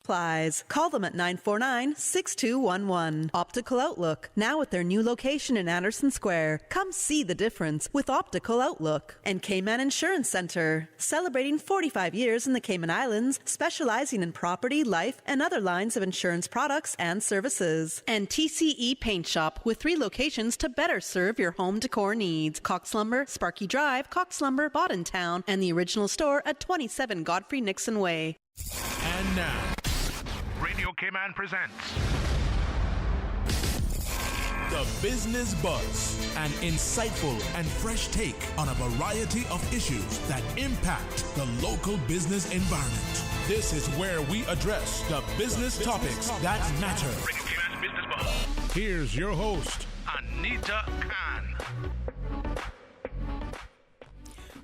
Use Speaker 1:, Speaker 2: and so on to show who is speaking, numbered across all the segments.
Speaker 1: Supplies. Call them at 949-6211. Optical Outlook, now at their new location in Anderson Square. Come see the difference with Optical Outlook. And Cayman Insurance Center, celebrating 45 years in the Cayman Islands, specializing in property, life, and other lines of insurance products and services. And TCE Paint Shop, with 3 locations to better serve your home decor needs. Cox Lumber, Sparky Drive, Cox Lumber, Town, and the original store at 27 Godfrey Nixon Way.
Speaker 2: And now, Radio Cayman presents The Business Buzz, an insightful and fresh take on a variety of issues that impact the local business environment. This is where we address the business topics that matter. Radio Cayman's Business Buzz. Here's your host, Anita Khan.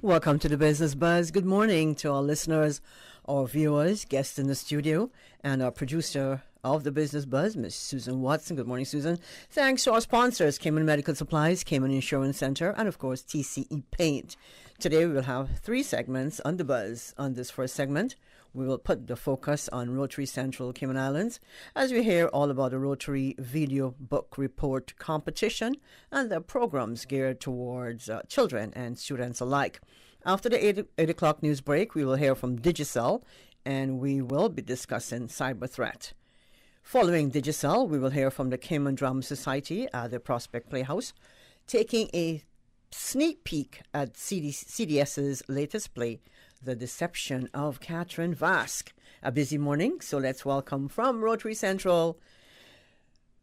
Speaker 3: Welcome to the Business Buzz. Good morning to our listeners, our viewers, guests in the studio, and our producer of the Business Buzz, Ms. Susan Watson. Good morning, Susan. Thanks to our sponsors, Cayman Medical Supplies, Cayman Insurance Center, and of course, TCE Paint. Today we will have 3 segments on the Buzz. On this first segment, we will put the focus on Rotary Central Cayman Islands as we hear all about the Rotary Video Book Report competition and the programs geared towards children and students alike. After the 8 o'clock news break, we will hear from Digicel, and we will be discussing cyber threat. Following Digicel, we will hear from the Cayman Drama Society at the Prospect Playhouse, taking a sneak peek at CDS's latest play, The Deception of Catherine Vasque. A busy morning, so let's welcome from Rotary Central,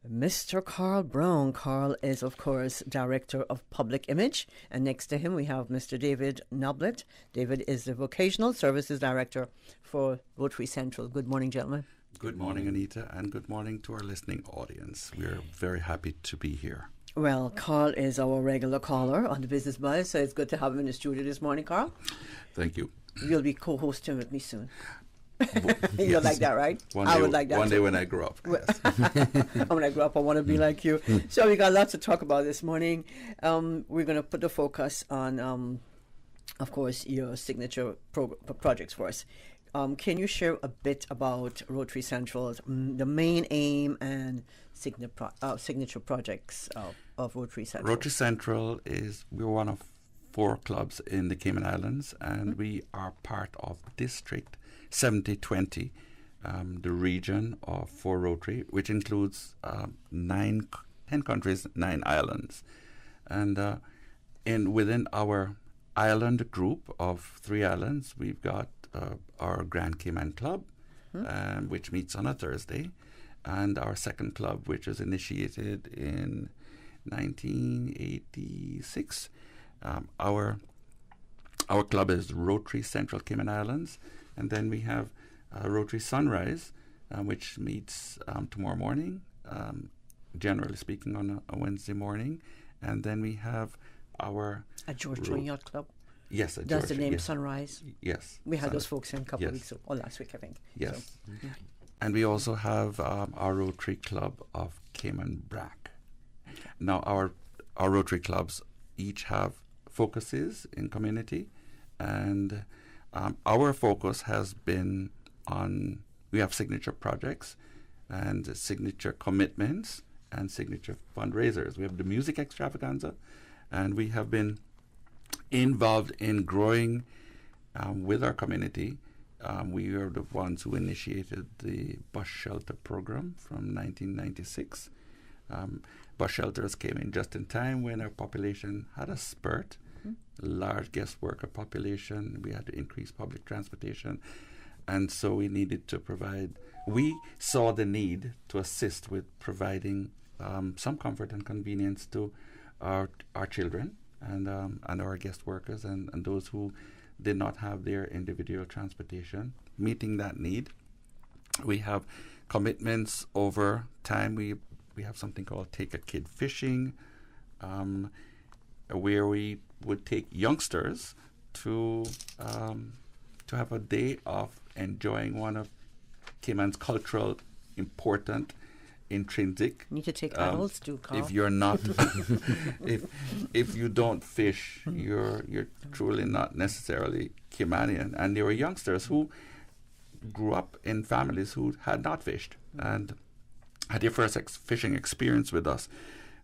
Speaker 3: Mr. Carl Brown. Carl is, of course, Director of Public Image. And next to him, we have Mr. David Noblet. David is the Vocational Services Director for Rotary Central. Good morning, gentlemen.
Speaker 4: Good morning, Anita, and good morning to our listening audience. We're very happy to be here.
Speaker 3: Well, Carl is our regular caller on the Business Buzz, so it's good to have him in the studio this morning, Carl.
Speaker 4: Thank you.
Speaker 3: You'll be co-hosting with me soon.
Speaker 4: Yes.
Speaker 3: You'll like that, right?
Speaker 4: I
Speaker 3: would like that.
Speaker 4: One day when I grow up.
Speaker 3: Yes. When I grow up, I want to be like you. So we got lots to talk about this morning. We're going to put the focus on, of course, your signature projects for us. Can you share a bit about Rotary Central's, the main aim and signature projects of Rotary Central?
Speaker 4: Rotary Central we're one of 4 clubs in the Cayman Islands, and we are part of District 7020, the region for Rotary, which includes 10 countries, 9 islands. And within our island group of 3 islands, we've got our Grand Cayman Club, which meets on a Thursday, and our second club, which was initiated in 1986. Our club is Rotary Central Cayman Islands, and then we have Rotary Sunrise, which meets tomorrow morning, generally speaking on a Wednesday morning, and then we have our...
Speaker 3: At Georgetown Yacht Club?
Speaker 4: Yes, at
Speaker 3: Does
Speaker 4: Georgia,
Speaker 3: the name
Speaker 4: yes.
Speaker 3: Sunrise?
Speaker 4: Yes.
Speaker 3: We had those folks in a couple of weeks ago, or last week, I think.
Speaker 4: Yes.
Speaker 3: So. Mm-hmm.
Speaker 4: And we also have our Rotary Club of Cayman Brac. Now, our Rotary clubs each have focuses in community, and our focus has been on, we have signature projects and signature commitments and signature fundraisers. We have the music extravaganza, and we have been involved in growing with our community. We are the ones who initiated the bus shelter program from 1996. Bus shelters came in just in time when our population had a spurt, large guest worker population. We had to increase public transportation, and so we needed to provide. We saw the need to assist with providing some comfort and convenience to our children and our guest workers and those who did not have their individual transportation. Meeting that need, we have commitments over time. We have something called Take a Kid Fishing, where we would take youngsters to have a day of enjoying one of Cayman's cultural important intrinsic.
Speaker 3: You need to take adults too, Carl.
Speaker 4: If you're not, if you don't fish, you're truly not necessarily Caymanian. And there were youngsters who grew up in families who had not fished and had their first fishing experience with us.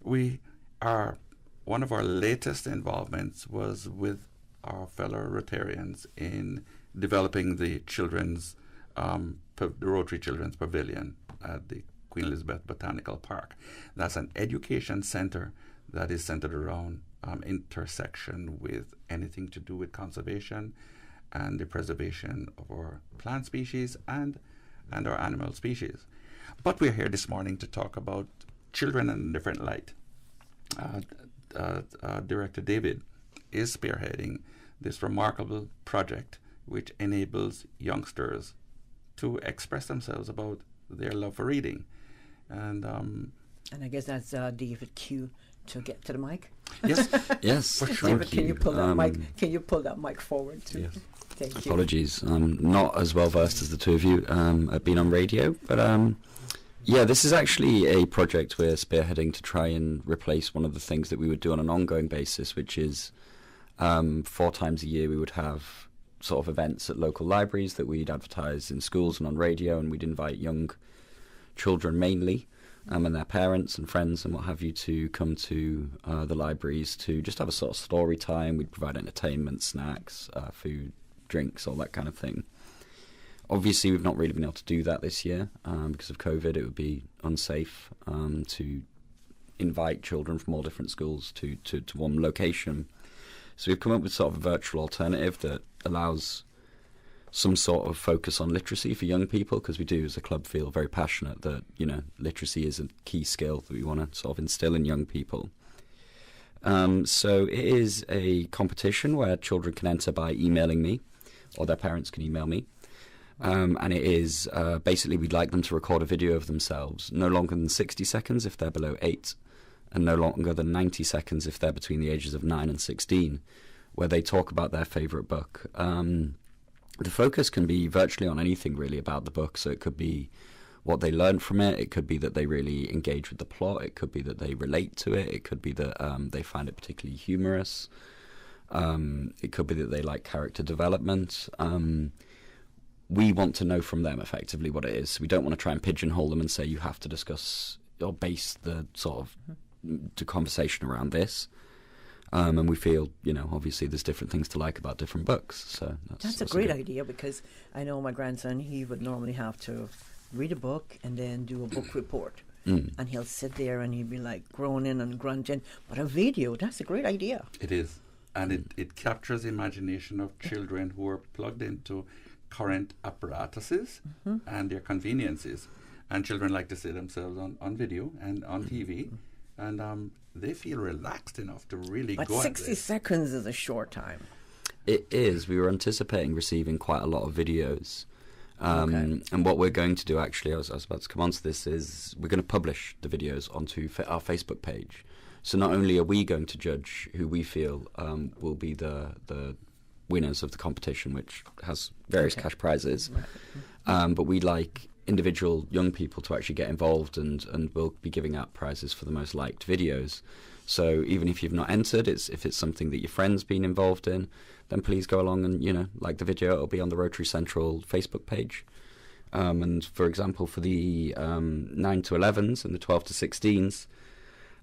Speaker 4: One of our latest involvements was with our fellow Rotarians in developing the the Rotary Children's Pavilion at the Queen Elizabeth Botanical Park. That's an education center that is centered around intersection with anything to do with conservation and the preservation of our plant species and our animal species. But we're here this morning to talk about children in a different light. Director David is spearheading this remarkable project which enables youngsters to express themselves about their love for reading. And
Speaker 3: I guess that's David Q to get to the mic.
Speaker 4: Yes,
Speaker 5: yes.
Speaker 3: For sure. David, can you pull that mic? Can you pull that mic forward too?
Speaker 5: Yes.
Speaker 3: Thank you.
Speaker 5: Apologies, I'm not as well versed as the two of you. I've been on radio, but this is actually a project we're spearheading to try and replace one of the things that we would do on an ongoing basis, which is 4 times a year we would have sort of events at local libraries that we'd advertise in schools and on radio, and we'd invite young children mainly and their parents and friends and what have you to come to the libraries to just have a sort of story time. We'd provide entertainment, snacks, food, drinks, all that kind of thing. Obviously, we've not really been able to do that this year because of COVID. It would be unsafe to invite children from all different schools to one location. So we've come up with sort of a virtual alternative that allows some sort of focus on literacy for young people, because we do as a club feel very passionate that, literacy is a key skill that we want to sort of instill in young people. So it is a competition where children can enter by emailing me, or their parents can email me. And it is basically we'd like them to record a video of themselves, no longer than 60 seconds if they're below 8, and no longer than 90 seconds if they're between the ages of 9 and 16, where they talk about their favourite book. The focus can be virtually on anything really about the book, so it could be what they learned from it, it could be that they really engage with the plot, it could be that they relate to it, it could be that they find it particularly humorous, it could be that they like character development. We want to know from them effectively what it is. We don't want to try and pigeonhole them and say you have to discuss or base the sort of the conversation around this. And we feel, obviously there's different things to like about different books. So
Speaker 3: that's a great idea, because I know my grandson, he would normally have to read a book and then do a book report. And he'll sit there and he'd be like groaning and grunting. But a video, that's a great idea.
Speaker 4: it is. And it captures the imagination of children who are plugged into current apparatuses and their conveniences. And children like to see themselves on video and on TV. And they feel relaxed enough to really
Speaker 3: but
Speaker 4: go at
Speaker 3: 60 seconds is a short time.
Speaker 5: It is. We were anticipating receiving quite a lot of videos. And what we're going to do, actually, I was about to come on to this, is we're going to publish the videos onto our Facebook page. So not only are we going to judge who we feel will be the winners of the competition, which has various cash prizes, but we'd like individual young people to actually get involved, and we'll be giving out prizes for the most liked videos. So even if you've not entered, if it's something that your friend's been involved in, then please go along and like the video. It'll be on the Rotary Central Facebook page. And for example, for the 9 to 11s and the 12 to 16s,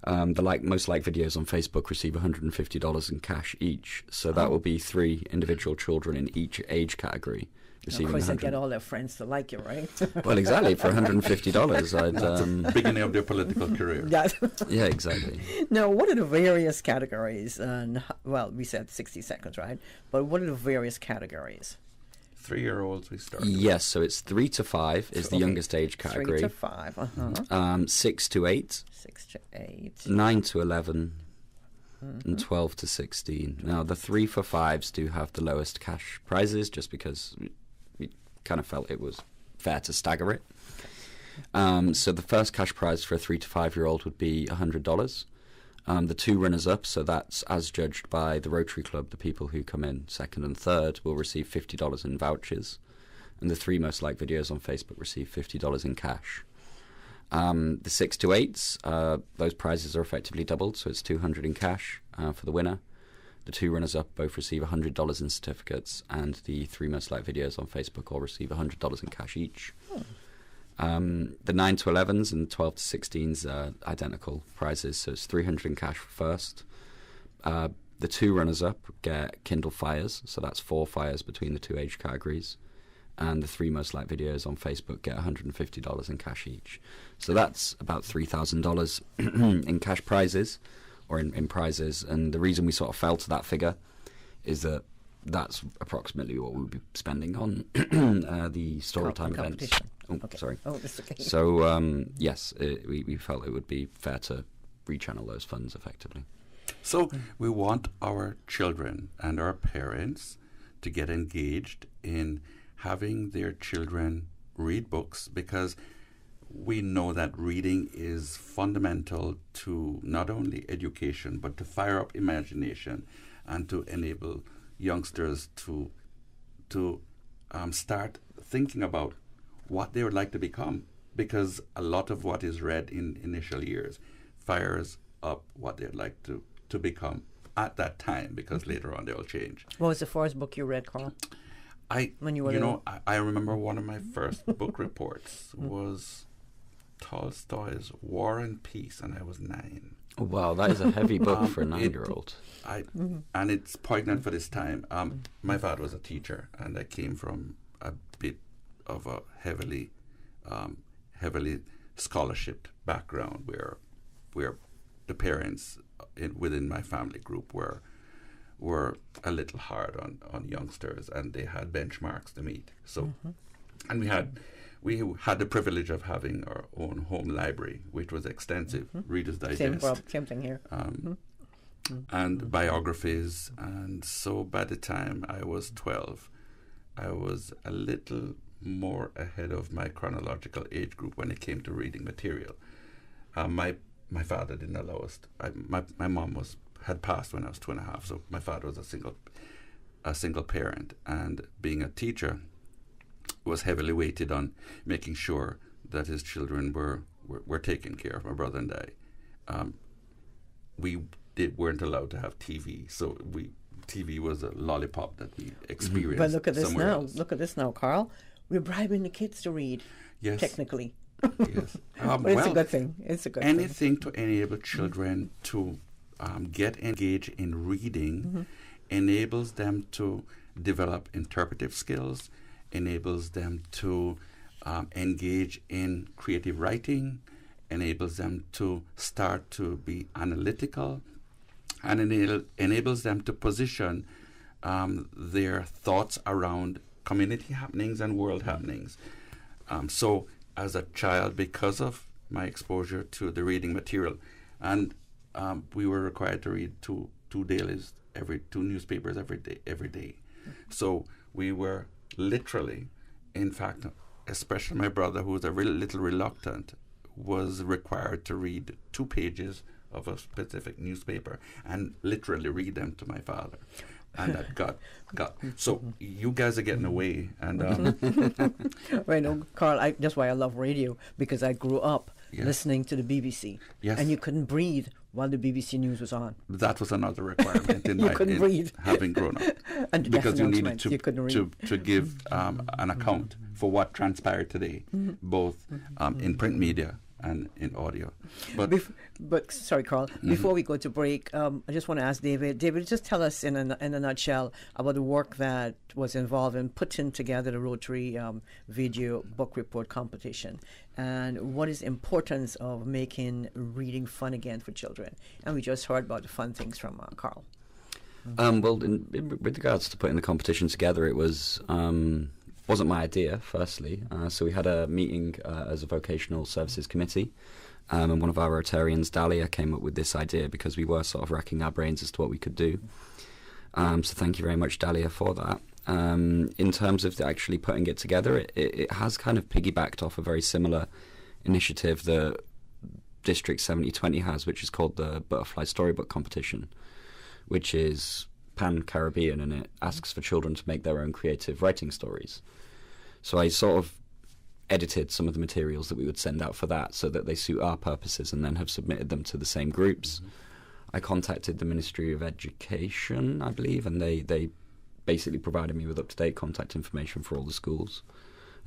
Speaker 5: the most liked videos on Facebook receive $150 in cash each. So that will be 3 individual children in each age category.
Speaker 3: Of course, they get all their friends to like you, right?
Speaker 5: Well, exactly. For $150, I'd
Speaker 4: beginning of their political career.
Speaker 5: Yeah, exactly.
Speaker 3: Now, what are the various categories? We said 60 seconds, right? But what are the various categories?
Speaker 4: 3-year-olds we start.
Speaker 5: Yes, so it's 3 to 5 is the youngest age category.
Speaker 3: 3 to 5.
Speaker 5: 6 to 8.
Speaker 3: 6 to 8.
Speaker 5: 9 to 11. And 12 to 16. Now, the 3 for 5s do have the lowest cash prizes, just because we kind of felt it was fair to stagger it. So the first cash prize for a 3 to 5-year-old would be $100. The 2 runners-up, so that's as judged by the Rotary Club, the people who come in second and third, will receive $50 in vouchers. And the 3 most liked videos on Facebook receive $50 in cash. The 6 to 8s, those prizes are effectively doubled, so it's $200 in cash for the winner. The 2 runners-up both receive $100 in certificates, and the 3 most liked videos on Facebook all receive $100 in cash each. The 9 to 11s and 12 to 16s are identical prizes, so it's $300 in cash for first. The 2 runners-up get Kindle Fires, so that's 4 fires between the 2 age categories. And the 3 most liked videos on Facebook get $150 in cash each. So that's about $3,000 in cash prizes, or in prizes. And the reason we sort of fell to that figure is that that's approximately what we would be spending on the Storytime events. Oh,
Speaker 3: okay.
Speaker 5: Sorry.
Speaker 3: Oh, that's okay.
Speaker 5: So, yes, we felt it would be fair to rechannel those funds effectively.
Speaker 4: So we want our children and our parents to get engaged in having their children read books, because we know that reading is fundamental to not only education but to fire up imagination and to enable youngsters to start thinking about what they would like to become, because a lot of what is read in initial years fires up what they'd like to become at that time, because later on they'll change.
Speaker 3: What was the first book you read, Carl? When you were
Speaker 4: I remember one of my first book reports was Tolstoy's War and Peace, and I was 9.
Speaker 5: Oh, wow, that is a heavy book for a 9-year-old.
Speaker 4: And it's poignant for this time. My father was a teacher, and I came from a bit of a heavily scholarship background, where the parents within my family group were a little hard on youngsters, and they had benchmarks to meet. So, and we had the privilege of having our own home library, which was extensive. Reader's Digest,
Speaker 3: same thing here.
Speaker 4: And biographies. And so by the time I was 12, I was a little more ahead of my chronological age group when it came to reading material. My father didn't allow us. My mom had passed when I was 2.5, so my father was a single parent, and being a teacher was heavily weighted on making sure that his children were taken care of, my brother and I. We weren't allowed to have TV, so TV was a lollipop that we experienced.
Speaker 3: But look at this now.
Speaker 4: Else.
Speaker 3: Look at this now, Carl. We're bribing the kids to read.
Speaker 4: Yes.
Speaker 3: Technically.
Speaker 4: Yes.
Speaker 3: But it's a good thing. It's a good thing.
Speaker 4: Anything to enable children to get engaged in reading enables them to develop interpretive skills, enables them to engage in creative writing, enables them to start to be analytical, and enables them to position their thoughts around community happenings and world happenings. So as a child, because of my exposure to the reading material, and we were required to read two dailies, 2 newspapers every day. So we were literally, in fact, especially my brother, who was a little reluctant, was required to read 2 pages of a specific newspaper and literally read them to my father. And that got so you guys are getting away, and
Speaker 3: right. No, Carl, that's why I love radio, because I grew up listening to the BBC.
Speaker 4: Yes.
Speaker 3: And you couldn't breathe while the BBC News was on.
Speaker 4: That was another requirement in
Speaker 3: couldn't breathe.
Speaker 4: Having grown up,
Speaker 3: and
Speaker 4: because you needed
Speaker 3: to
Speaker 4: give an account for what transpired today, both in print media and in audio.
Speaker 3: But sorry, Carl, before we go to break, I just want to ask David. David, just tell us in a nutshell about the work that was involved in putting together the Rotary video book report competition, and what is the importance of making reading fun again for children. And we just heard about the fun things from Carl.
Speaker 5: Well, with regards to putting the competition together, it wasn't my idea, firstly. So we had a meeting as a vocational services committee, and one of our Rotarians, Dahlia, came up with this idea because we were sort of racking our brains as to what we could do. So thank you very much, Dahlia, for that. In terms of actually putting it together, it has kind of piggybacked off a very similar initiative that District 7020 has, which is called the Butterfly Storybook Competition, which is pan-Caribbean, and it asks for children to make their own creative writing stories. So I sort of edited some of the materials that we would send out for that so that they suit our purposes, and then have submitted them to the same groups. I contacted the Ministry of Education, I believe, and they basically provided me with up-to-date contact information for all the schools,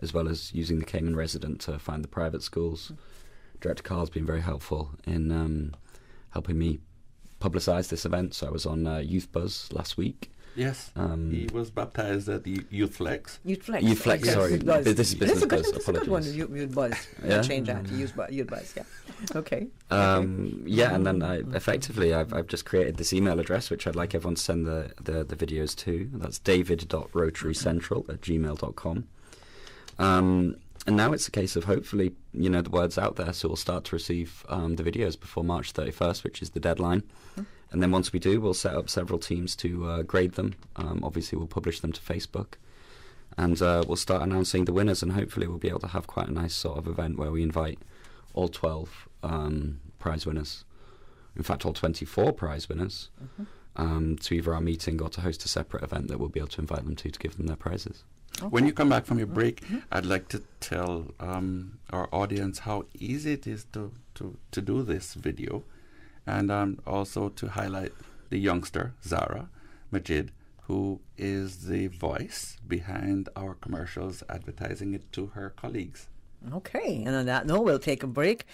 Speaker 5: as well as using the Cayman Resident to find the private schools. Director Carl's been very helpful in helping me publicise this event. So I was on Youth Buzz last week.
Speaker 4: Yes, he was baptized at the Youth Flex.
Speaker 3: Youth Flex.
Speaker 5: Youth Flex,
Speaker 3: Yes.
Speaker 5: sorry.
Speaker 3: Buzz.
Speaker 5: This is Business Buzz.
Speaker 3: That's a good one, Youth Buzz.
Speaker 5: Yeah?
Speaker 3: Change that to Youth Buzz, yeah. Okay.
Speaker 5: Yeah, and then I've just created this email address, which I'd like everyone to send the videos to. That's david.rotarycentral@gmail.com. And now it's a case of hopefully, the word's out there, so we'll start to receive the videos before March 31st, which is the deadline. And then once we do, we'll set up several teams to grade them. Obviously, we'll publish them to Facebook. And we'll start announcing the winners, and hopefully we'll be able to have quite a nice sort of event where we invite all 12 prize winners. In fact, all 24 prize winners to either our meeting or to host a separate event that we'll be able to invite them to give them their prizes.
Speaker 4: Okay. When you come back from your break, I'd like to tell our audience how easy it is to do this video, and also to highlight the youngster, Zara Majid, who is the voice behind our commercials, advertising it to her colleagues.
Speaker 3: Okay, and on that note, we'll take a break.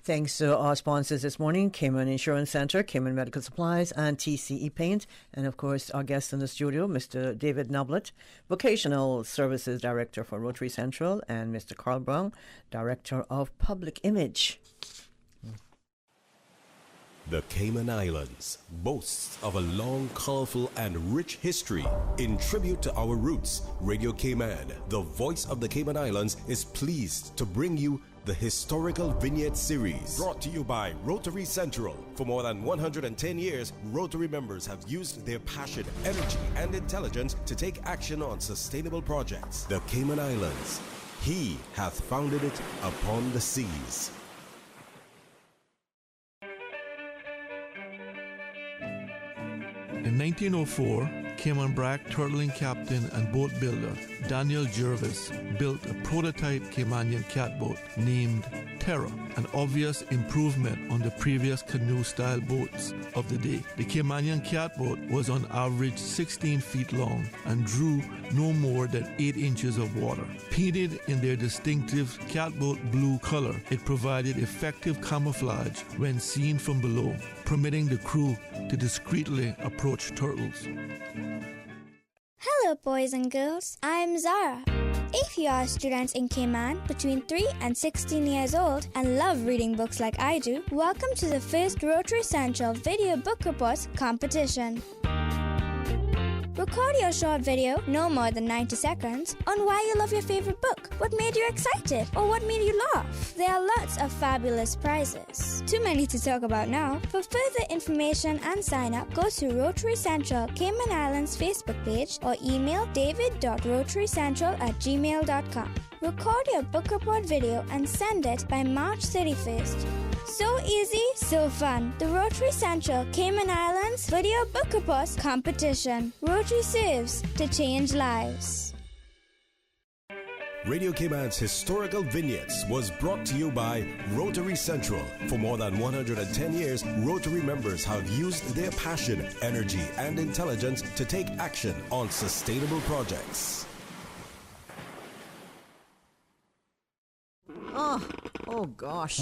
Speaker 3: Thanks to our sponsors this morning, Cayman Insurance Center, Cayman Medical Supplies, and TCE Paint. And, of course, our guest in the studio, Mr. David Noblet, Vocational Services Director for Rotary Central, and Mr. Carl Brown, Director of Public Image.
Speaker 6: The Cayman Islands boasts of a long, colorful, and rich history. In tribute to our roots, Radio Cayman, the voice of the Cayman Islands, is pleased to bring you the Historical Vignette Series, brought to you by Rotary Central. For more than 110 years, Rotary members have used their passion, energy, and intelligence to take action on sustainable projects. The Cayman Islands, He hath founded it upon the seas.
Speaker 7: In 1904, Cayman Brac turtling captain and boat builder Daniel Jervis built a prototype Caymanian catboat named Terra, an obvious improvement on the previous canoe-style boats of the day. The Caymanian catboat was on average 16 feet long and drew no more than 8 inches of water. Painted in their distinctive catboat blue color, it provided effective camouflage when seen from below, permitting the crew to discreetly approach turtles.
Speaker 8: Hello, boys and girls. I'm Zara. If you are students in Cayman between 3 and 16 years old and love reading books like I do, welcome to the first Rotary Central Video Book Reports competition. Record your short video, no more than 90 seconds, on why you love your favorite book, what made you excited, or what made you laugh. There are lots of fabulous prizes. Too many to talk about now. For further information and sign up, go to Rotary Central Cayman Islands Facebook page or email david.rotarycentral@gmail.com. Record your book report video and send it by March 31st. So easy, so fun. The Rotary Central Cayman Islands Video Book Reports Competition. Rotary serves to change lives.
Speaker 6: Radio Cayman's Historical Vignettes was brought to you by Rotary Central. For more than 110 years, Rotary members have used their passion, energy, and intelligence to take action on sustainable projects.
Speaker 3: Oh gosh.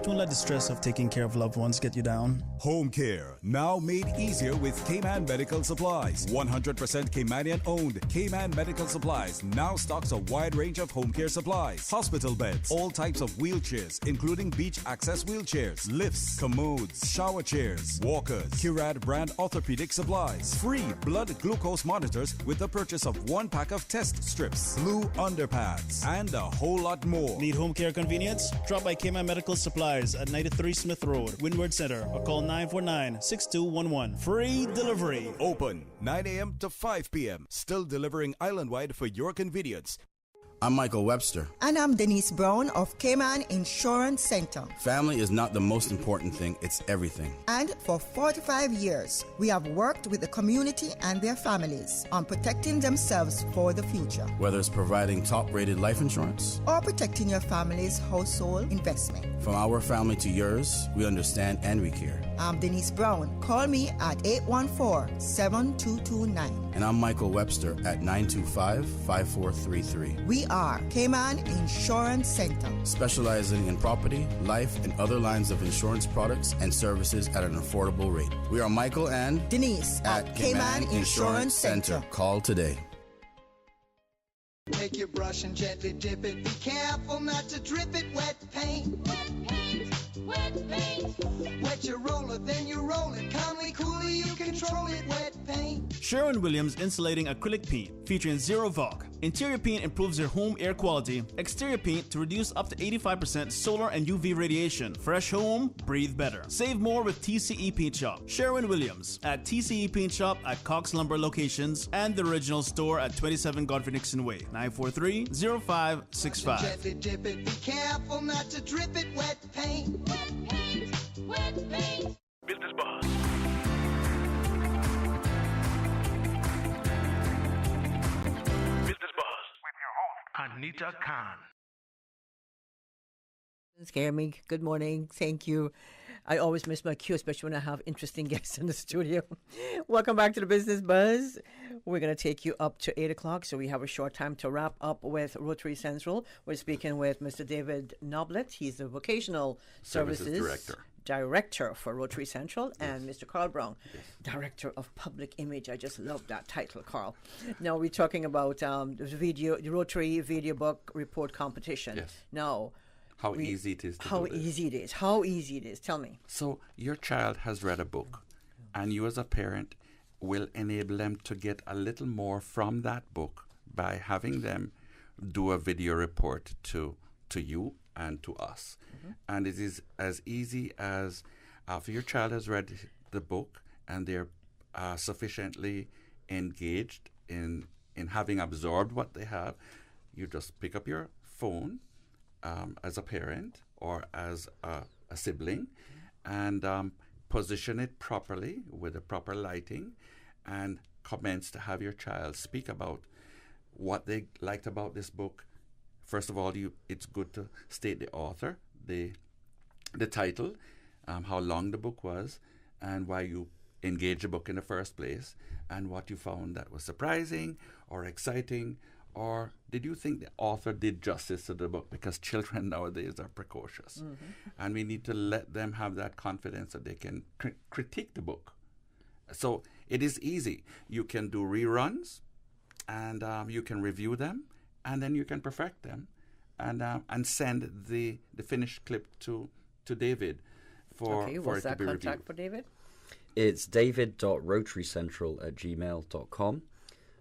Speaker 9: Don't let the stress of taking care of loved ones get you down.
Speaker 10: Home care, now made easier with Cayman Medical Supplies. 100% Caymanian owned. Cayman Medical Supplies now stocks a wide range of home care supplies. Hospital beds, all types of wheelchairs, including beach access wheelchairs, lifts, commodes, shower chairs, walkers, Curad brand orthopedic supplies. Free blood glucose monitors with the purchase of 1 pack of test strips, blue underpads, and a whole lot more.
Speaker 9: Need home care convenience? Drop by Cayman Medical Supplies at 93 Smith Road, Windward Center, or call 949-6211. Free delivery.
Speaker 10: Open 9 a.m. to 5 p.m. Still delivering island-wide for your convenience.
Speaker 11: I'm Michael Webster.
Speaker 12: And I'm Denise Brown of Cayman Insurance Center.
Speaker 11: Family is not the most important thing, it's everything.
Speaker 12: And for 45 years, we have worked with the community and their families on protecting themselves for the future.
Speaker 11: Whether it's providing top-rated life insurance
Speaker 12: or protecting your family's household investment.
Speaker 11: From our family to yours, we understand and we care.
Speaker 12: I'm Denise Brown. Call me at 814-7229.
Speaker 11: And I'm Michael Webster at 925-5433.
Speaker 12: We are Cayman Insurance Center,
Speaker 11: specializing in property, life, and other lines of insurance products and services at an affordable rate. We are Michael and
Speaker 12: Denise at Cayman Insurance Center.
Speaker 11: Call today.
Speaker 13: Take your brush and gently dip it. Be careful not to drip it. Wet paint. Wet paint. Wet paint. Wet your roller, then you roll it. Calmly, coolly, you control it. Wet paint.
Speaker 9: Sherwin-Williams Insulating Acrylic Paint featuring Zero Vasque. Interior paint improves your home air quality. Exterior paint to reduce up to 85% solar and UV radiation. Fresh home, breathe better. Save more with TCE Paint Shop. Sherwin-Williams at TCE Paint Shop at Cox Lumber locations and the original store at 27 Godfrey Nixon Way, 943-0565.
Speaker 13: Gently dip it. Be careful not to drip it. Wet paint. Wet paint. Wet paint.
Speaker 2: Business Buzz. Anita Khan.
Speaker 3: Scare me. Good morning. Thank you. I always miss my cue, especially when I have interesting guests in the studio. Welcome back to the Business Buzz. We're going to take you up to 8 o'clock, so we have a short time to wrap up with Rotary Central. We're speaking with Mr. David Noblet. He's the Vocational Services Director for Rotary Central, and Mr. Carl Brown, Director of Public Image. I just love that title, Carl. Now we're talking about the Rotary Video Book Report Competition.
Speaker 4: Yes.
Speaker 3: Now,
Speaker 4: how easy it is to
Speaker 3: How
Speaker 4: do this.
Speaker 3: easy it is. How easy it is. Tell me.
Speaker 4: So your child has read a book, and you as a parent will enable them to get a little more from that book by having them do a video report to you and to us. And it is as easy as after your child has read the book and they're sufficiently engaged in having absorbed what they have, you just pick up your phone as a parent or as a sibling and position it properly with the proper lighting and commence to have your child speak about what they liked about this book. First of all, it's good to state the author, the title, how long the book was, and why you engaged the book in the first place, and what you found that was surprising or exciting, or did you think the author did justice to the book? Because children nowadays are precocious, and we need to let them have that confidence that they can critique the book. So it is easy. You can do reruns, and you can review them, and then you can perfect them and send the finished clip to David for it to be reviewed.
Speaker 3: What's that contact for David?
Speaker 5: It's david.rotarycentral@gmail.com.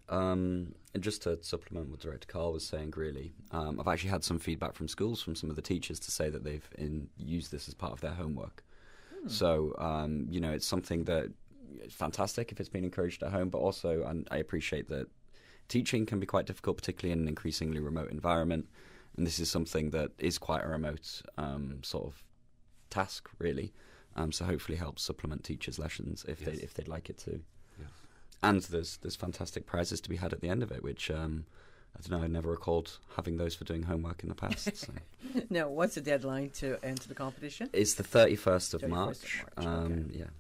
Speaker 5: And just to supplement what Director Carl was saying, really, I've actually had some feedback from schools, from some of the teachers, to say that they've used this as part of their homework. So, it's something that is fantastic if it's been encouraged at home, but also, and I appreciate that teaching can be quite difficult, particularly in an increasingly remote environment. And this is something that is quite a remote sort of task, really. So hopefully helps supplement teachers' lessons if they'd like it to.
Speaker 4: Yes.
Speaker 5: And there's fantastic prizes to be had at the end of it, which I don't know, I never recalled having those for doing homework in the past. So.
Speaker 3: Now, what's the deadline to enter the competition?
Speaker 5: It's the 31st of March.
Speaker 3: Okay.
Speaker 5: Yeah.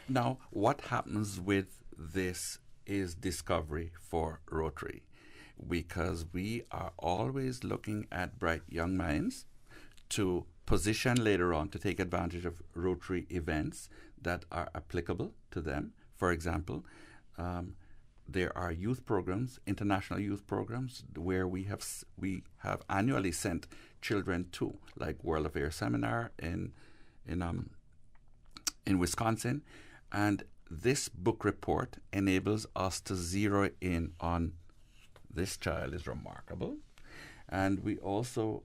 Speaker 4: Now, what happens with this is discovery for Rotary, because we are always looking at bright young minds to position later on to take advantage of Rotary events that are applicable to them. For example, there are youth programs, international youth programs, where we have annually sent children to, like World Affairs Seminar in Wisconsin, and this book report enables us to zero in on this child is remarkable, and we also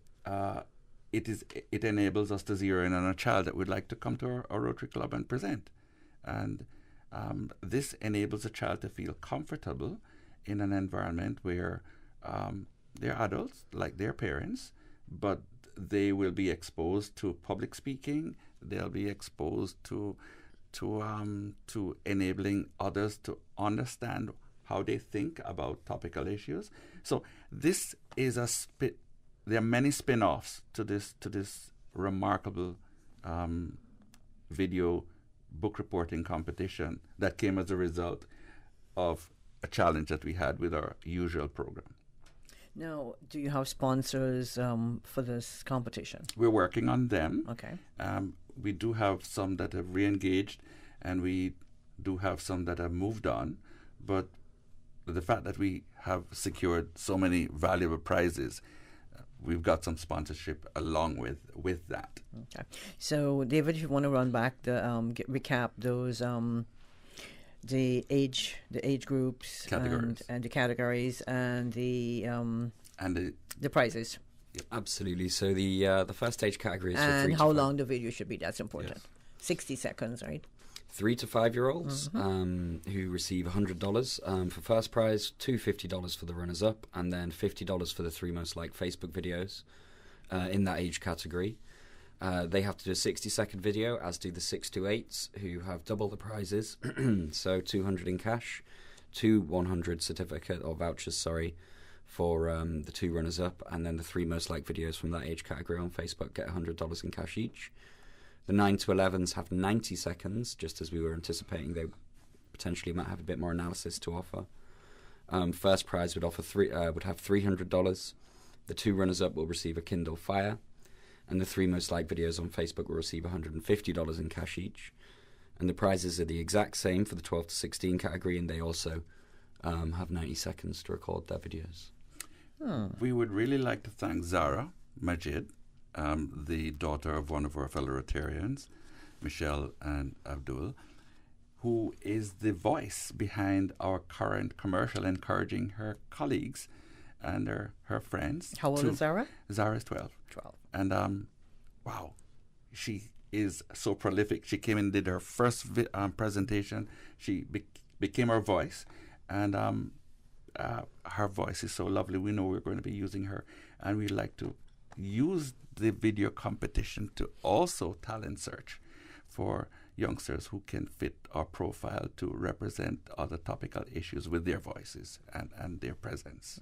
Speaker 4: it enables us to zero in on a child that would like to come to our Rotary Club and present, and this enables a child to feel comfortable in an environment where they're adults like their parents, but they will be exposed to public speaking. They'll be exposed to enabling others to understand how they think about topical issues. So this is there are many spin-offs to this remarkable video book reporting competition that came as a result of a challenge that we had with our usual program.
Speaker 3: Now, do you have sponsors for this competition?
Speaker 4: We're working on them.
Speaker 3: Okay.
Speaker 4: We do have some that have re-engaged, and we do have some that have moved on. But the fact that we have secured so many valuable prizes, we've got some sponsorship along with that.
Speaker 3: Okay. So, David, if you want to run back the recap those the age groups and the categories and the prizes.
Speaker 5: Yep. Absolutely. So the first age category is for 3
Speaker 3: and
Speaker 5: to
Speaker 3: how
Speaker 5: 5.
Speaker 3: long the video should be. That's important. Yes. 60 seconds, right?
Speaker 5: 3 to 5 year olds who receive $100 for first prize, $250 for the runners up, and then $50 for the 3 most liked Facebook videos in that age category. They have to do a 60-second video, as do the 6 to 8s, who have double the prizes. So $200 in cash, 2 $100 certificate or vouchers, for the 2 runners-up, and then the 3 most liked videos from that age category on Facebook get $100 in cash each. The 9 to 11s have 90 seconds, just as we were anticipating they potentially might have a bit more analysis to offer. First prize would have $300. The 2 runners-up will receive a Kindle Fire, and the 3 most liked videos on Facebook will receive $150 in cash each. And the prizes are the exact same for the 12 to 16 category, and they also have 90 seconds to record their videos.
Speaker 4: We would really like to thank Zara Majid, the daughter of one of our fellow Rotarians, Michelle and Abdul, who is the voice behind our current commercial, encouraging her colleagues and her friends.
Speaker 3: How old is Zara?
Speaker 4: Zara is 12.
Speaker 3: 12.
Speaker 4: And wow, she is so prolific. She came and did her first presentation. She became our voice, and her voice is so lovely. We know we're going to be using her, and we like to use the video competition to also talent search for youngsters who can fit our profile to represent other topical issues with their voices and their presence.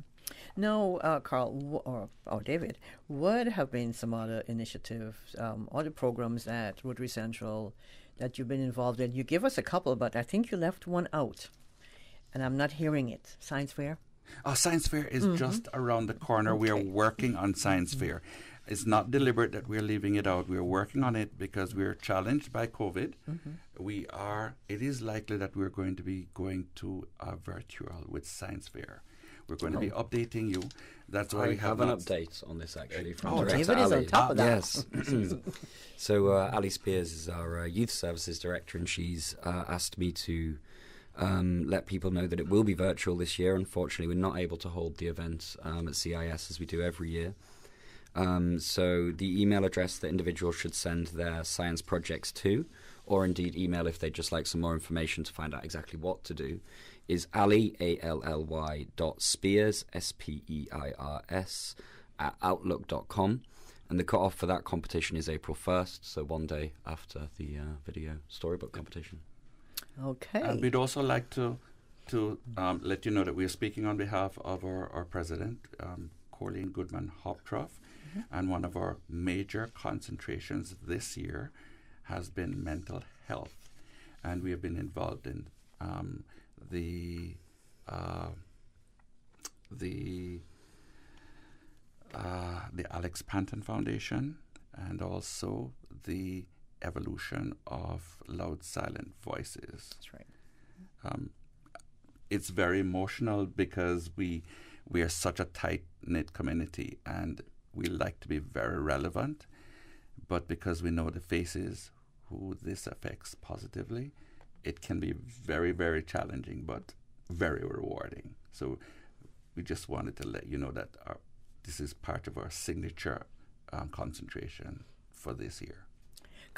Speaker 3: Now, Carl or David, what have been some other initiatives, other programs at Rotary Central that you've been involved in? You give us a couple, but I think you left one out, and I'm not hearing it. Science fair?
Speaker 4: Science fair is just around the corner. Okay. We are working on science fair. It's not deliberate that we're leaving it out. We're working on it because we're challenged by COVID. It is likely that we're going to be going to a virtual with science fair. We're going to be updating you. That's why we have
Speaker 5: an update on this actually.
Speaker 3: From David is on top of that.
Speaker 5: Yes. So Ali Spears is our Youth Services Director, and she's asked me to let people know that it will be virtual this year. Unfortunately, we're not able to hold the event at CIS as we do every year. So the email address that individuals should send their science projects to, or indeed email if they'd just like some more information to find out exactly what to do, is Ally, ALLY.Spears, SPEIRS, @outlook.com. And the cut-off for that competition is April 1st, so one day after the video storybook competition.
Speaker 3: Okay.
Speaker 4: And we'd also like to let you know that we are speaking on behalf of our president, Corleen Goodman Hoptroff, and one of our major concentrations this year has been mental health, and we have been involved in the Alex Panton Foundation, and also the evolution of Loud Silent Voices.
Speaker 3: That's right.
Speaker 4: It's very emotional because we are such a tight-knit community, and we like to be very relevant, but because we know the faces who this affects positively, it can be very, very challenging, but very rewarding. So we just wanted to let you know that this is part of our signature concentration for this year.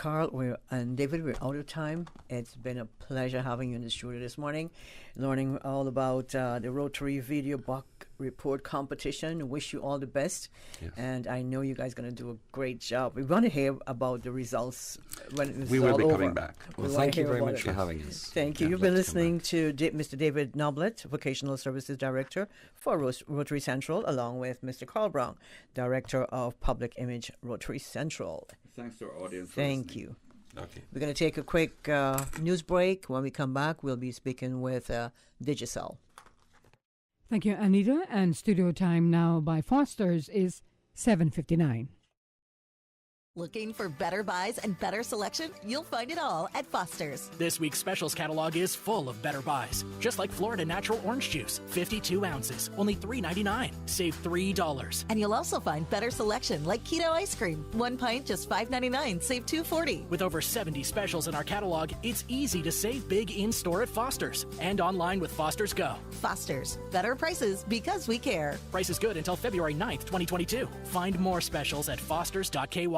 Speaker 3: Carl and David, we're out of time. It's been a pleasure having you in the studio this morning, learning all about the Rotary Video Book Report competition. Wish you all the best. Yes. And I know you guys are going to do a great job. We want to hear about the results when it's
Speaker 4: we will
Speaker 3: all
Speaker 4: be
Speaker 3: over.
Speaker 4: Coming back.
Speaker 5: Well, thank you very much for having us.
Speaker 3: Thank you. You've been listening to Mr. David Noblet, Vocational Services Director for Rotary Central, along with Mr. Carl Brown, Director of Public Image, Rotary Central.
Speaker 4: Thanks to our audience.
Speaker 3: Thank you.
Speaker 4: Okay.
Speaker 3: We're going to take a quick news break. When we come back, we'll be speaking with Digicel.
Speaker 14: Thank you, Anita. And studio time now by Foster's is 7:59.
Speaker 15: Looking for better buys and better selection? You'll find it all at Foster's.
Speaker 16: This week's specials catalog is full of better buys. Just like Florida Natural Orange Juice, 52 ounces, only $3.99. Save $3.
Speaker 15: And you'll also find better selection like keto ice cream. 1 pint, just $5.99, save $2.40.
Speaker 16: With over 70 specials in our catalog, it's easy to save big in-store at Foster's and online with Foster's Go.
Speaker 15: Foster's, better prices because we care.
Speaker 16: Price is good until February 9th, 2022. Find more specials at fosters.ky.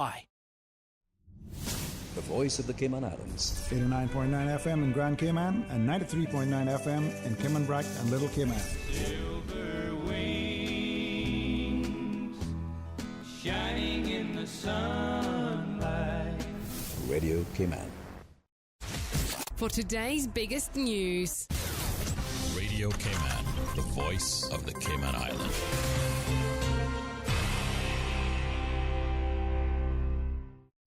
Speaker 17: The voice of the Cayman Islands.
Speaker 18: 89.9 FM in Grand Cayman and 93.9 FM in Cayman Brac and Little Cayman.
Speaker 19: Silver wings shining in the sunlight.
Speaker 17: Radio Cayman.
Speaker 20: For today's biggest news.
Speaker 21: Radio Cayman, the voice of the Cayman Islands.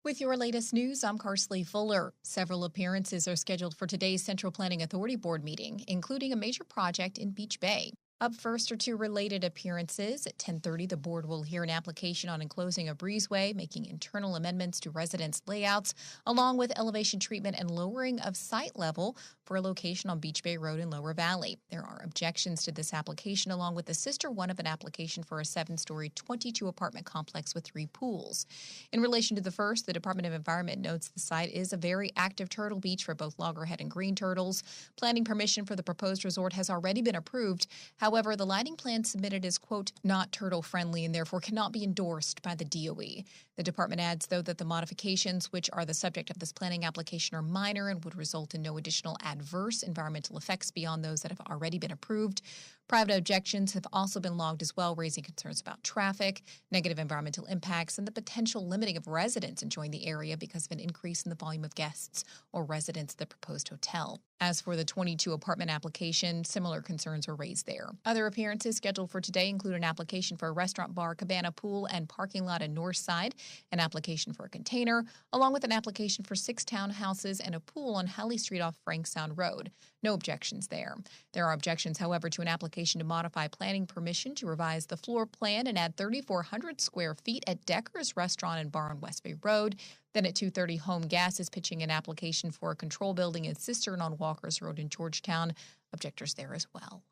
Speaker 22: With your latest news, I'm Carsley Fuller. Several appearances are scheduled for today's Central Planning Authority Board meeting, including a major project in Beach Bay. Up first are two related appearances. At 10:30, the board will hear an application on enclosing a breezeway, making internal amendments to residence layouts, along with elevation treatment and lowering of site level for a location on Beach Bay Road in Lower Valley. There are objections to this application, along with the sister one of an application for a 7-story, 22-apartment complex with 3 pools. In relation to the first, the Department of Environment notes the site is a very active turtle beach for both loggerhead and green turtles. Planning permission for the proposed resort has already been approved. However, the lighting plan submitted is, quote, not turtle-friendly and therefore cannot be endorsed by the DOE. The department adds, though, that the modifications, which are the subject of this planning application, are minor and would result in no additional adverse environmental effects beyond those that have already been approved. Private objections have also been logged as well, raising concerns about traffic, negative environmental impacts, and the potential limiting of residents enjoying the area because of an increase in the volume of guests or residents of the proposed hotel. As for the 22-apartment application, similar concerns were raised there. Other appearances scheduled for today include an application for a restaurant, bar, cabana, pool, and parking lot in Northside, an application for a container, along with an application for 6 townhouses and a pool on Halley Street off Franksound Road. No objections there. There are objections, however, to an application to modify planning permission to revise the floor plan and add 3,400 square feet at Decker's Restaurant and Bar on West Bay Road. Then at 2:30, Home Gas is pitching an application for a control building and cistern on Walker's Road in Georgetown. Objectors there as well.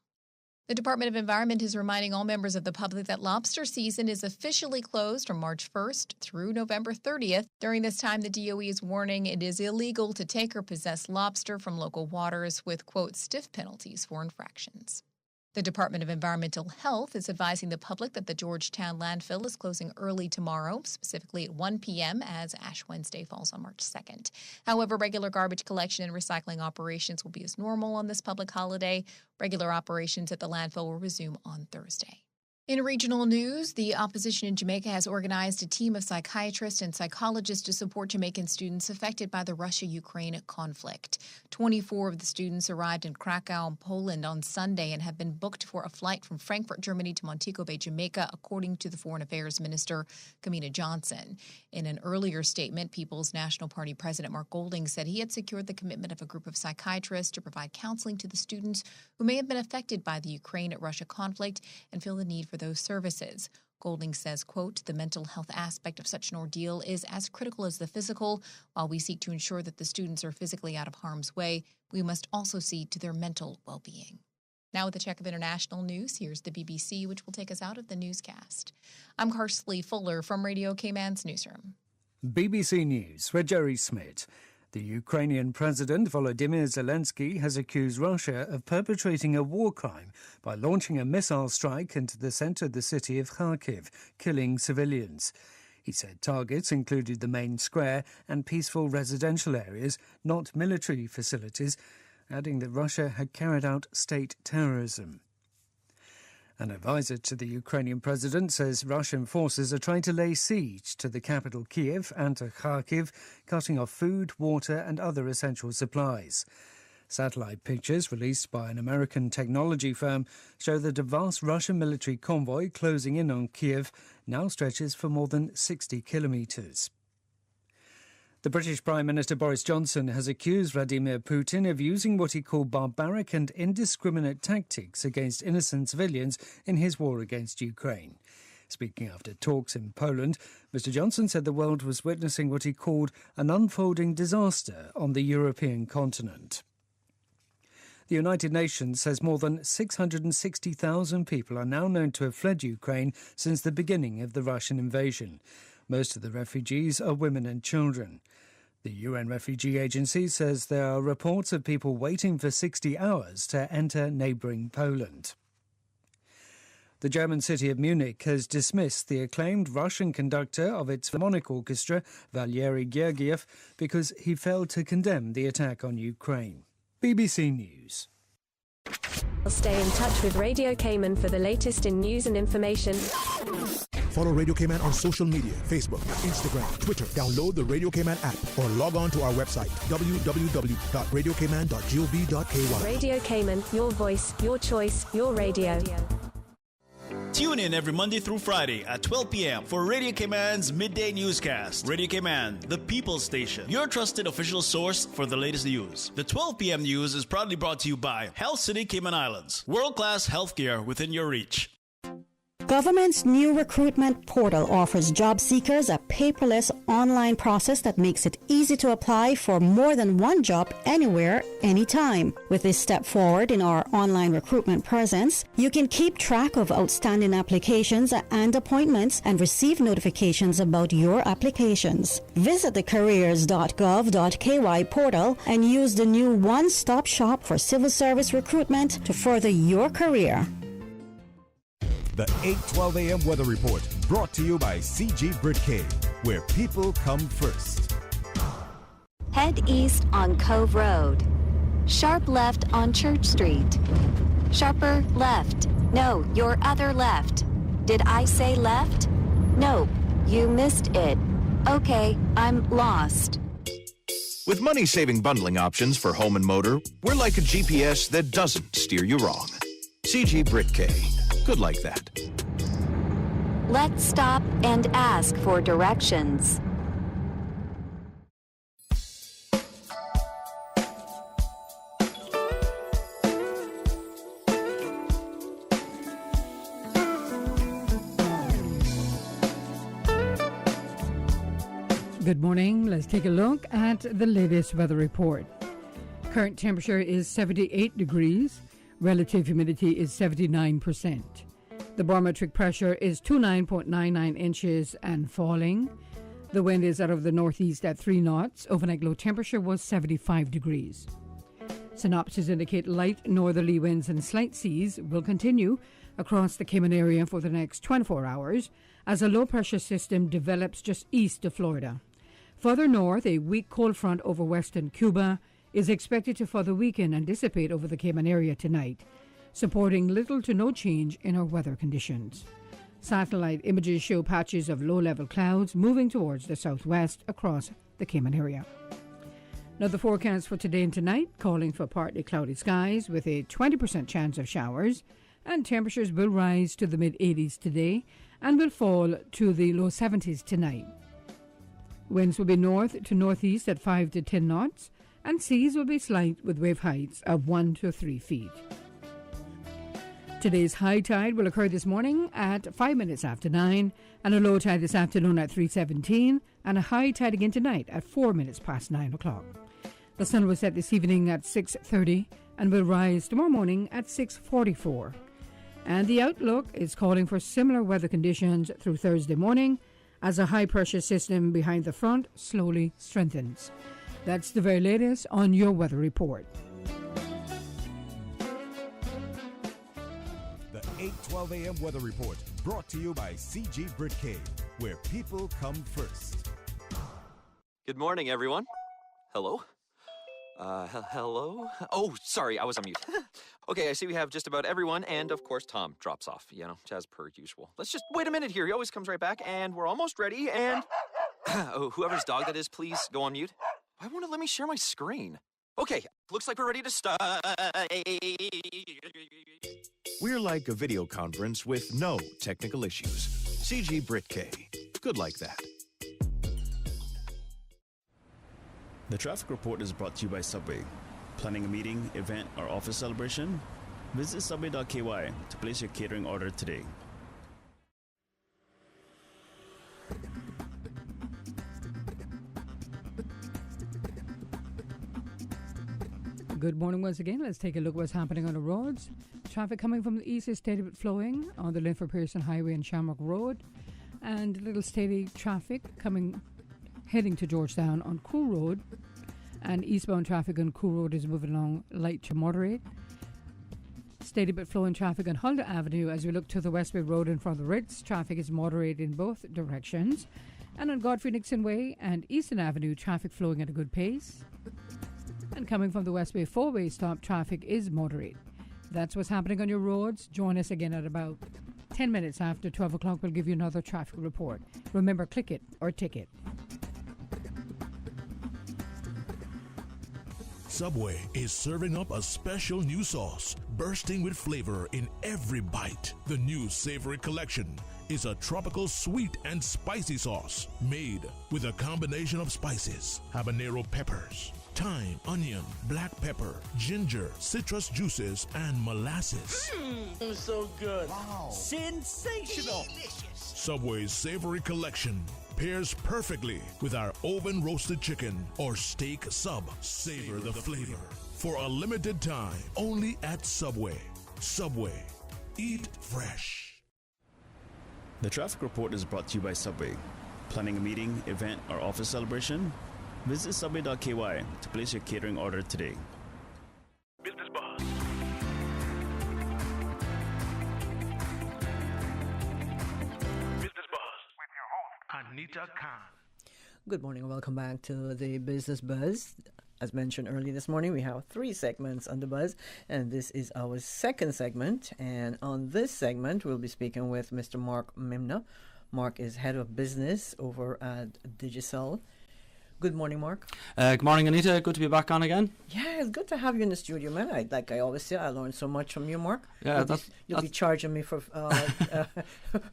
Speaker 22: The Department of Environment is reminding all members of the public that lobster season is officially closed from March 1st through November 30th. During this time, the DOE is warning it is illegal to take or possess lobster from local waters with, quote, stiff penalties for infractions. The Department of Environmental Health is advising the public that the Georgetown landfill is closing early tomorrow, specifically at 1 p.m. as Ash Wednesday falls on March 2nd. However, regular garbage collection and recycling operations will be as normal on this public holiday. Regular operations at the landfill will resume on Thursday. In regional news, the opposition in Jamaica has organized a team of psychiatrists and psychologists to support Jamaican students affected by the Russia-Ukraine conflict. 24 of the students arrived in Krakow, Poland on Sunday and have been booked for a flight from Frankfurt, Germany to Montego Bay, Jamaica, according to the Foreign Affairs Minister, Kamina Johnson. In an earlier statement, People's National Party President Mark Golding said he had secured the commitment of a group of psychiatrists to provide counseling to the students who may have been affected by the Ukraine-Russia conflict and feel the need for those services. Golding says, quote, the mental health aspect of such an ordeal is as critical as the physical. While we seek to ensure that the students are physically out of harm's way, we must also see to their mental well-being. Now with a check of international news, here's the BBC, which will take us out of the newscast. I'm Carsley Fuller from Radio Cayman's newsroom.
Speaker 23: BBC News with Jerry Smith. The Ukrainian President Volodymyr Zelensky has accused Russia of perpetrating a war crime by launching a missile strike into the centre of the city of Kharkiv, killing civilians. He said targets included the main square and peaceful residential areas, not military facilities, adding that Russia had carried out state terrorism. An advisor to the Ukrainian president says Russian forces are trying to lay siege to the capital Kiev and to Kharkiv, cutting off food, water and other essential supplies. Satellite pictures released by an American technology firm show that a vast Russian military convoy closing in on Kiev now stretches for more than 60 kilometres. The British Prime Minister Boris Johnson has accused Vladimir Putin of using what he called barbaric and indiscriminate tactics against innocent civilians in his war against Ukraine. Speaking after talks in Poland, Mr Johnson said the world was witnessing what he called an unfolding disaster on the European continent. The United Nations says more than 660,000 people are now known to have fled Ukraine since the beginning of the Russian invasion. Most of the refugees are women and children. The UN Refugee Agency says there are reports of people waiting for 60 hours to enter neighbouring Poland. The German city of Munich has dismissed the acclaimed Russian conductor of its Philharmonic Orchestra, Valery Gergiev, because he failed to condemn the attack on Ukraine. BBC News.
Speaker 1: Stay in touch with Radio Cayman for the latest in news and information.
Speaker 7: Follow Radio Cayman on social media, Facebook, Instagram, Twitter. Download the Radio Cayman app or log on to our website, www.radiocayman.gov.ky.
Speaker 1: Radio Cayman, your voice, your choice, your radio.
Speaker 9: Tune in every Monday through Friday at 12 p.m. for Radio Cayman's Midday Newscast. Radio Cayman, the People's Station, your trusted official source for the latest news. The 12 p.m. news is proudly brought to you by Health City Cayman Islands. World-class healthcare within your reach.
Speaker 8: Government's new recruitment portal offers job seekers a paperless online process that makes it easy to apply for more than one job anywhere, anytime. With this step forward in our online recruitment presence, you can keep track of outstanding applications and appointments and receive notifications about your applications. Visit the careers.gov.ky portal and use the new one-stop shop for civil service recruitment to further your career.
Speaker 10: The 8:12 a.m. weather report brought to you by CG Britcay, where people come first.
Speaker 1: Head east on Cove Road. Sharp left on Church Street. Sharper left. No, your other left. Did I say left? Nope, you missed it. Okay, I'm lost.
Speaker 24: With money-saving bundling options for home and motor, we're like a GPS that doesn't steer you wrong. CG Britcay. Good like that.
Speaker 1: Let's stop and ask for directions.
Speaker 14: Good morning. Let's take a look at the latest weather report. Current temperature is 78 degrees. Relative humidity is 79%. The barometric pressure is 29.99 inches and falling. The wind is out of the northeast at 3 knots. Overnight low temperature was 75 degrees. Synopsis indicate light northerly winds and slight seas will continue across the Cayman area for the next 24 hours as a low pressure system develops just east of Florida. Further north, a weak cold front over western Cuba is expected to further weaken and dissipate over the Cayman area tonight, supporting little to no change in our weather conditions. Satellite images show patches of low-level clouds moving towards the southwest across the Cayman area. Now the forecast for today and tonight, calling for partly cloudy skies with a 20% chance of showers, and temperatures will rise to the mid-80s today and will fall to the low 70s tonight. Winds will be north to northeast at 5 to 10 knots, and seas will be slight with wave heights of 1 to 3 feet. Today's high tide will occur this morning at 5 minutes after 9, and a low tide this afternoon at 3:17, and a high tide again tonight at 4 minutes past 9 o'clock. The sun will set this evening at 6:30 and will rise tomorrow morning at 6:44. And the outlook is calling for similar weather conditions through Thursday morning as a high-pressure system behind the front slowly strengthens. That's the very latest on your weather report.
Speaker 10: The 8 12 a.m. weather report brought to you by CG Britcay, where people come first.
Speaker 6: Good morning, everyone. Hello? Hello? Oh, sorry, I was on mute. Okay, I see we have just about everyone, and of course Tom drops off, as per usual. Let's just wait a minute here. He always comes right back, and we're almost ready, and... oh, whoever's dog that is, please go on mute. Why won't it let me share my screen? Okay, looks like we're ready to start.
Speaker 24: We're like a video conference with no technical issues. CG Britcay. Good like that.
Speaker 9: The traffic report is brought to you by Subway. Planning a meeting, event, or office celebration? Visit subway.ky to place your catering order today.
Speaker 14: Good morning once again. Let's take a look at what's happening on the roads. Traffic coming from the east is steady but flowing on the Linford Pearson Highway and Shamrock Road, and a little steady traffic heading to Georgetown on Crew Road, and eastbound traffic on Crew Road is moving along light to moderate. Steady but flowing traffic on Huldah Avenue as we look to the Westway Road in front of the Ritz. Traffic is moderate in both directions, and on Godfrey Nixon Way and Eastern Avenue, traffic flowing at a good pace. And coming from the Westway four-way stop, traffic is moderate. That's what's happening on your roads. Join us again at about 10 minutes after 12 o'clock. We'll give you another traffic report. Remember, click it or ticket.
Speaker 2: Subway is serving up a special new sauce, bursting with flavor in every bite. The new Savory Collection is a tropical sweet and spicy sauce made with a combination of spices, habanero peppers, thyme, onion, black pepper, ginger, citrus juices, and molasses.
Speaker 11: So good. Wow. Sensational. Delicious.
Speaker 2: Subway's Savory Collection pairs perfectly with our oven roasted chicken or steak sub. Savor the flavor. For a limited time, only at Subway. Subway. Eat fresh.
Speaker 9: The traffic report is brought to you by Subway. Planning a meeting, event, or office celebration? Visit subway.ky to place your catering order today.
Speaker 2: Business Buzz. Business Buzz with your host, Anita Khan.
Speaker 3: Good morning and welcome back to the Business Buzz. As mentioned earlier this morning, we have 3 segments on the Buzz, and this is our second segment. And on this segment, we'll be speaking with Mr. Mark Mimna. Mark is head of business over at Digicel. Good morning, Mark.
Speaker 12: Good morning, Anita. Good to be back on again.
Speaker 3: Yeah, it's good to have you in the studio, man. Like I always say, I learned so much from you, Mark.
Speaker 12: Yeah,
Speaker 3: you'll be charging me for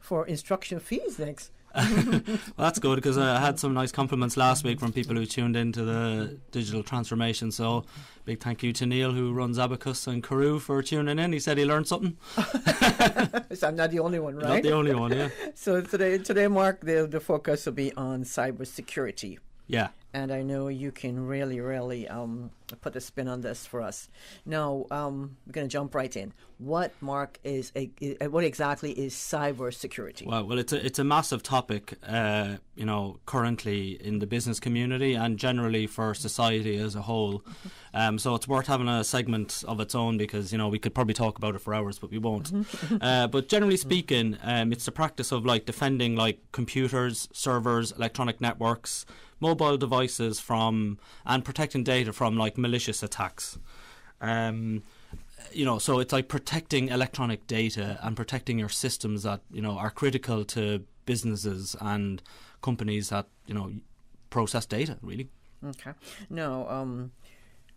Speaker 3: for instruction fees next.
Speaker 12: Well, that's good because I had some nice compliments last week from people who tuned into the digital transformation. So, big thank you to Neil, who runs Abacus and Carew, for tuning in. He said he learned something.
Speaker 3: So I'm not the only one, right?
Speaker 12: Not the only one, yeah.
Speaker 3: So today, Mark, the focus will be on cybersecurity.
Speaker 12: Yeah.
Speaker 3: And I know you can really put a spin on this for us. Now, we're going to jump right in. What, Mark, what exactly is cybersecurity?
Speaker 12: Well, it's a massive topic, currently in the business community and generally for society as a whole. So it's worth having a segment of its own because, we could probably talk about it for hours, but we won't. But generally speaking, it's the practice of defending computers, servers, electronic networks, mobile devices and protecting data from malicious attacks. So it's protecting electronic data and protecting your systems that are critical to businesses and companies that process data, really.
Speaker 3: Okay. Now,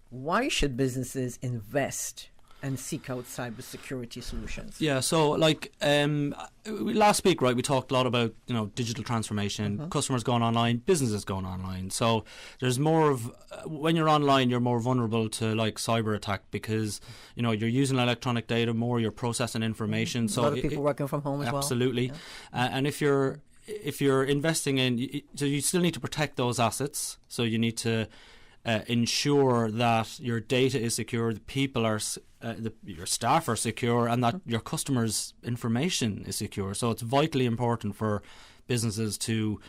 Speaker 3: why should businesses invest and seek out cybersecurity solutions?
Speaker 12: Yeah, so last week, right, we talked a lot about digital transformation, customers going online, businesses going online. So there's more of when you're online, you're more vulnerable to cyber attack because you're using electronic data more, you're processing information. So
Speaker 3: a lot of people working from home as well.
Speaker 12: Absolutely, and if you're investing in, so you still need to protect those assets. So you need to ensure that your data is secure, the people are, your staff are secure, and that your customers' information is secure. So it's vitally important for businesses to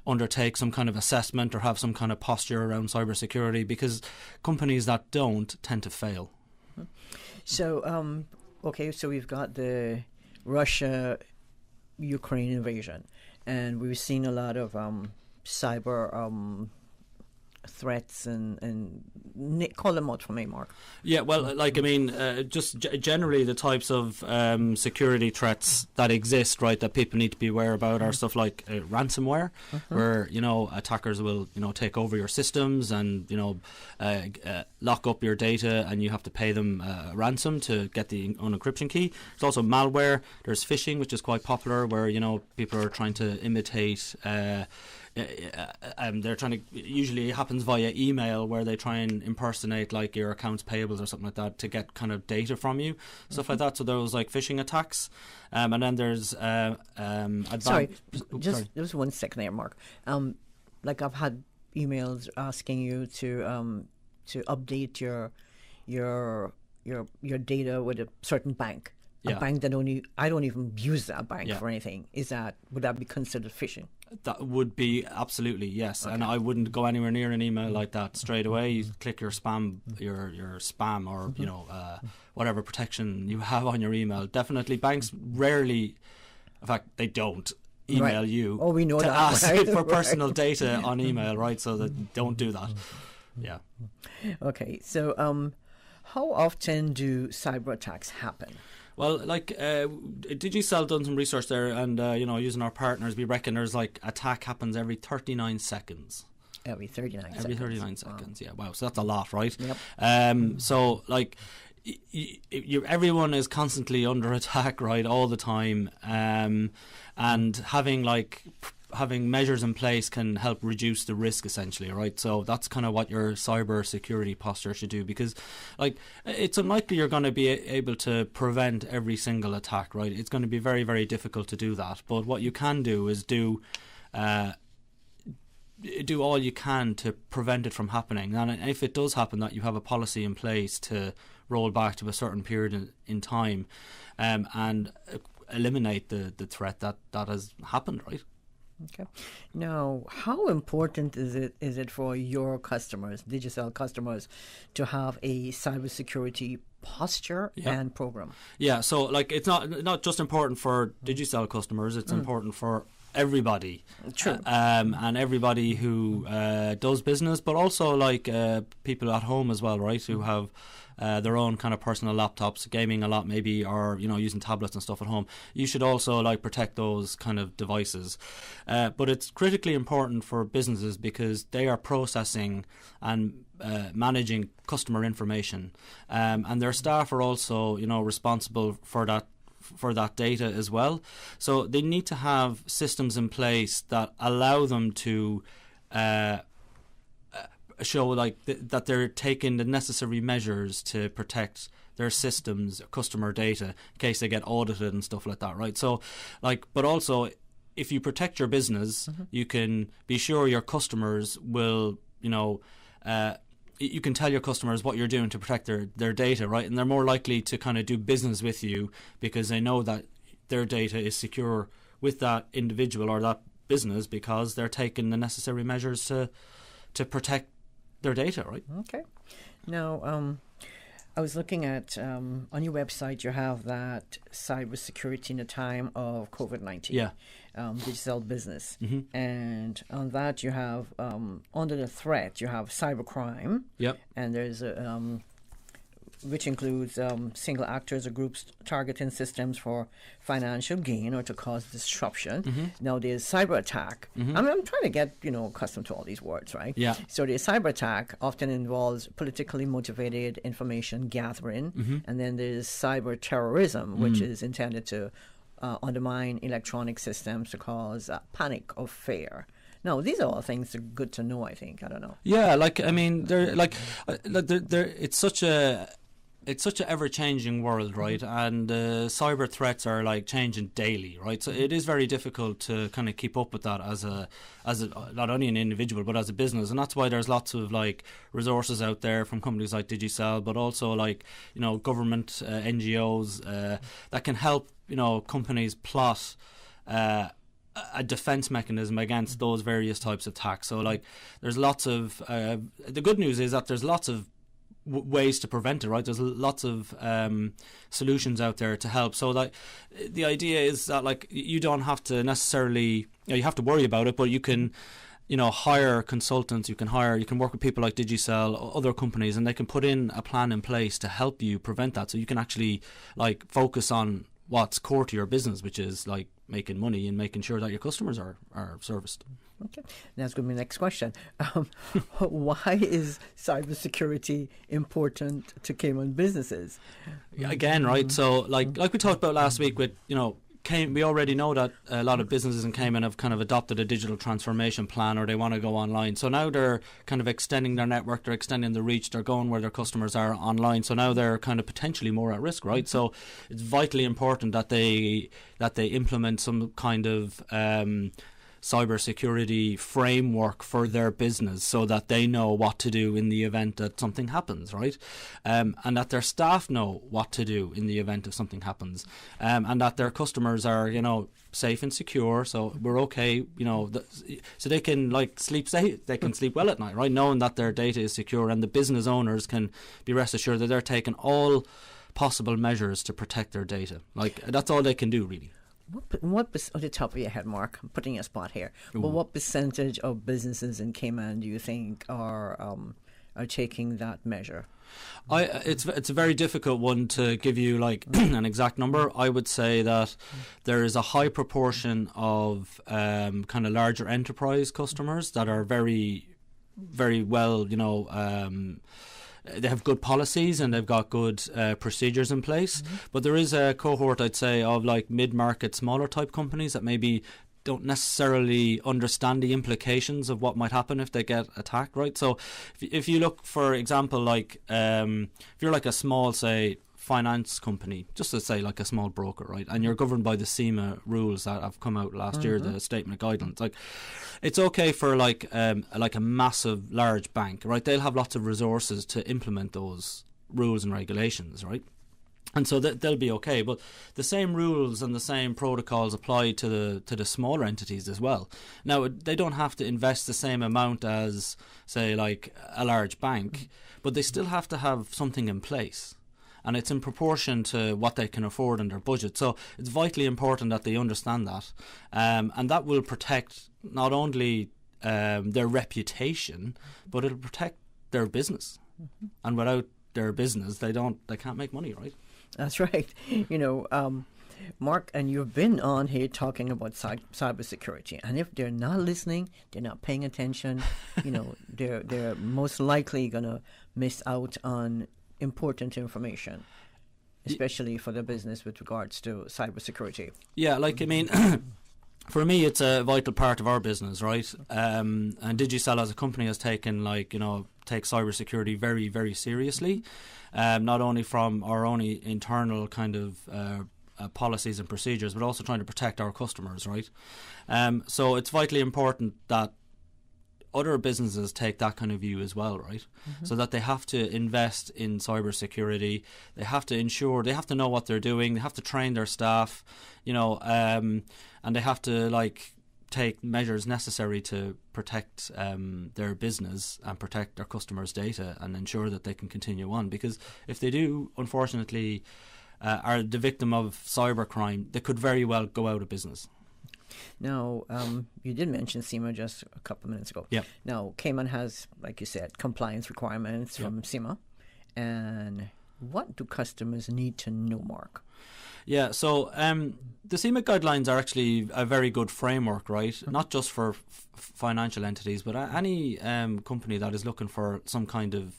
Speaker 12: undertake some kind of assessment or have some kind of posture around cybersecurity because companies that don't tend to fail.
Speaker 3: So, so we've got the Russia-Ukraine invasion, and we've seen a lot of cyber threats and call them out for me, Mark.
Speaker 12: Yeah, well, like, I mean, just generally the types of security threats that exist, right, that people need to be aware about are stuff like ransomware, where, you know, attackers will, you know, take over your systems and, you know, lock up your data, and you have to pay them a ransom to get the unencryption key. There's also malware. There's phishing, which is quite popular, where, you know, people are trying to imitate they're trying to, usually it happens via email, where they try and impersonate like your accounts payables or something like that to get kind of data from you, stuff like that. So there was like phishing attacks, and then there's
Speaker 3: sorry, just 1 second there, Mark. Like, I've had emails asking you to update your data with a certain bank. A bank that I don't even use that bank for anything. Would that be considered phishing?
Speaker 12: That would be absolutely, yes. Okay. And I wouldn't go anywhere near an email like that straight away. You click your spam, your spam, or you know, whatever protection you have on your email. Definitely, banks rarely, in fact, they don't email you.
Speaker 3: Oh, we know
Speaker 12: to
Speaker 3: that,
Speaker 12: ask
Speaker 3: right?
Speaker 12: for personal data on email, right? So that don't do that. Yeah.
Speaker 3: Okay. So, how often do cyber attacks happen?
Speaker 12: Well, like, Digicel done some research there, and you know, using our partners, we reckon there's like attack happens every 39 seconds.
Speaker 3: Every 39 seconds.
Speaker 12: Every 39 seconds. Yeah. Wow. So that's a lot, right?
Speaker 3: Yep.
Speaker 12: So like, everyone is constantly under attack, right, all the time, and having measures in place can help reduce the risk, essentially, right? So that's kind of what your cyber security posture should do, because like, it's unlikely you're going to be able to prevent every single attack, right? It's going to be very, very difficult to do that. But what you can do is do all you can to prevent it from happening. And if it does happen, that you have a policy in place to roll back to a certain period in time, and eliminate the threat that has happened, right?
Speaker 3: Okay. Now, how important is it for your customers, Digicel customers, to have a cybersecurity posture and program?
Speaker 12: Yeah. So, like, it's not just important for Digicel customers; it's important for everybody.
Speaker 3: True.
Speaker 12: And everybody who does business, but also like people at home as well, right? Who have their own kind of personal laptops, gaming a lot maybe, or, you know, using tablets and stuff at home. You should also like protect those kind of devices. But it's critically important for businesses because they are processing and managing customer information, and their staff are also, you know, responsible for that data as well. So they need to have systems in place that allow them to show like that they're taking the necessary measures to protect their systems, customer data, in case they get audited and stuff like that, right? So, like, but also, if you protect your business, you can be sure your customers will, you know, you can tell your customers what you're doing to protect their data, right? And they're more likely to kind of do business with you because they know that their data is secure with that individual or that business because they're taking the necessary measures to protect their data, right?
Speaker 3: Okay. Now, I was looking at, on your website, you have that cybersecurity in the time of COVID-19.
Speaker 12: Yeah.
Speaker 3: Digicel business. And on that, you have, under the threat, you have cybercrime.
Speaker 12: Yep.
Speaker 3: And there's which includes single actors or groups targeting systems for financial gain or to cause disruption. Now, there's cyber attack. I'm trying to get, you know, accustomed to all these words, right?
Speaker 12: Yeah.
Speaker 3: So the cyber attack often involves politically motivated information gathering, and then there's cyber terrorism, which is intended to undermine electronic systems to cause panic or fear. No, these are all things that are good to know, I think. I don't know.
Speaker 12: Yeah, like, I mean, it's such an ever-changing world, right? And cyber threats are like changing daily, right? So it is very difficult to kind of keep up with that as a not only an individual but as a business, and that's why there's lots of like resources out there from companies like Digicel, but also like, you know, government NGOs that can help, you know, companies plot a defense mechanism against those various types of attacks. So like, there's lots of the good news is that there's lots of ways to prevent it, right? There's lots of solutions out there to help. So like the idea is that like you don't have to necessarily, you have to worry about it, but you can, hire consultants, you can work with people like Digicel, other companies, and they can put in a plan in place to help you prevent that. So you can actually like focus on what's core to your business, which is like making money and making sure that your customers are serviced.
Speaker 3: Okay, that's going to be the next question. Why is cybersecurity important to Cayman businesses?
Speaker 12: Again, right? So, like we talked about last week, with we already know that a lot of businesses in Cayman have kind of adopted a digital transformation plan, or they want to go online. So now they're kind of extending their network, they're extending the reach, they're going where their customers are online. So now they're kind of potentially more at risk, right? So it's vitally important that they implement some kind of cybersecurity framework for their business, so that they know what to do in the event that something happens, right? And that their staff know what to do in the event if something happens, and that their customers are, safe and secure. So we're okay, so they can sleep safe, they can sleep well at night, right? Knowing that their data is secure, and the business owners can be rest assured that they're taking all possible measures to protect their data. Like that's all they can do, really.
Speaker 3: What on the top of your head, Mark, I'm putting you on a spot here, but what percentage of businesses in Cayman do you think are taking that measure?
Speaker 12: It's a very difficult one to give you like an exact number. I would say that there is a high proportion of kind of larger enterprise customers that are very, very well, they have good policies and they've got good procedures in place. But there is a cohort, I'd say, of like mid-market, smaller type companies that maybe don't necessarily understand the implications of what might happen if they get attacked, right? So if you look, for example, like if you're like a small, say, finance company, just to say like a small broker, right, and you're governed by the SEMA rules that have come out last year, the statement of guidelines, like it's okay for like a massive large bank, right? They'll have lots of resources to implement those rules and regulations, right? And so they'll be okay, but the same rules and the same protocols apply to the smaller entities as well. Now, they don't have to invest the same amount as, say, like a large bank, but they still have to have something in place. And it's in proportion to what they can afford in their budget. So it's vitally important that they understand that. And that will protect not only their reputation, but it'll protect their business. And without their business, they can't make money, right?
Speaker 3: That's right. Mark, and you've been on here talking about cybersecurity, and if they're not listening, they're not paying attention, they're most likely going to miss out on important information, especially for the business with regards to cybersecurity.
Speaker 12: Yeah, like, I mean, for me, it's a vital part of our business, right? And Digicel as a company has taken, take cybersecurity very, very seriously, not only from our own internal kind of policies and procedures, but also trying to protect our customers, right? So it's vitally important that other businesses take that kind of view as well, right? So that they have to invest in cybersecurity, they have to ensure, they have to know what they're doing, they have to train their staff, and they have to take measures necessary to protect their business and protect their customers' data and ensure that they can continue on. Because if they do, unfortunately, are the victim of cybercrime, they could very well go out of business.
Speaker 3: Now, you did mention SEMA just a couple of minutes ago.
Speaker 12: Yeah.
Speaker 3: Now, Cayman has, like you said, compliance requirements from SEMA. And what do customers need to know, Mark?
Speaker 12: Yeah, so the SEMA guidelines are actually a very good framework, right? Not just for financial entities, but any company that is looking for some kind of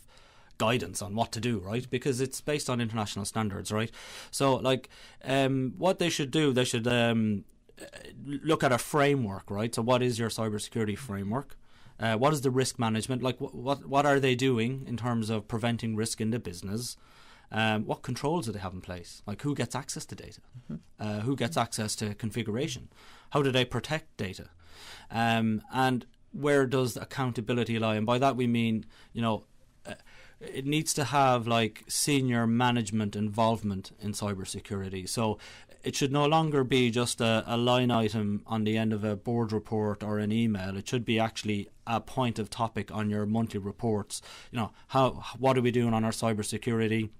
Speaker 12: guidance on what to do, right? Because it's based on international standards, right? So, what they should do, they should look at a framework, right? So what is your cybersecurity framework? What is the risk management? What are they doing in terms of preventing risk in the business? What controls do they have in place? Like, who gets access to data? Who gets access to configuration? How do they protect data? And where does accountability lie? And by that we mean, it needs to have like senior management involvement in cybersecurity. So it should no longer be just a line item on the end of a board report or an email. It should be actually a point of topic on your monthly reports. What are we doing on our cybersecurity?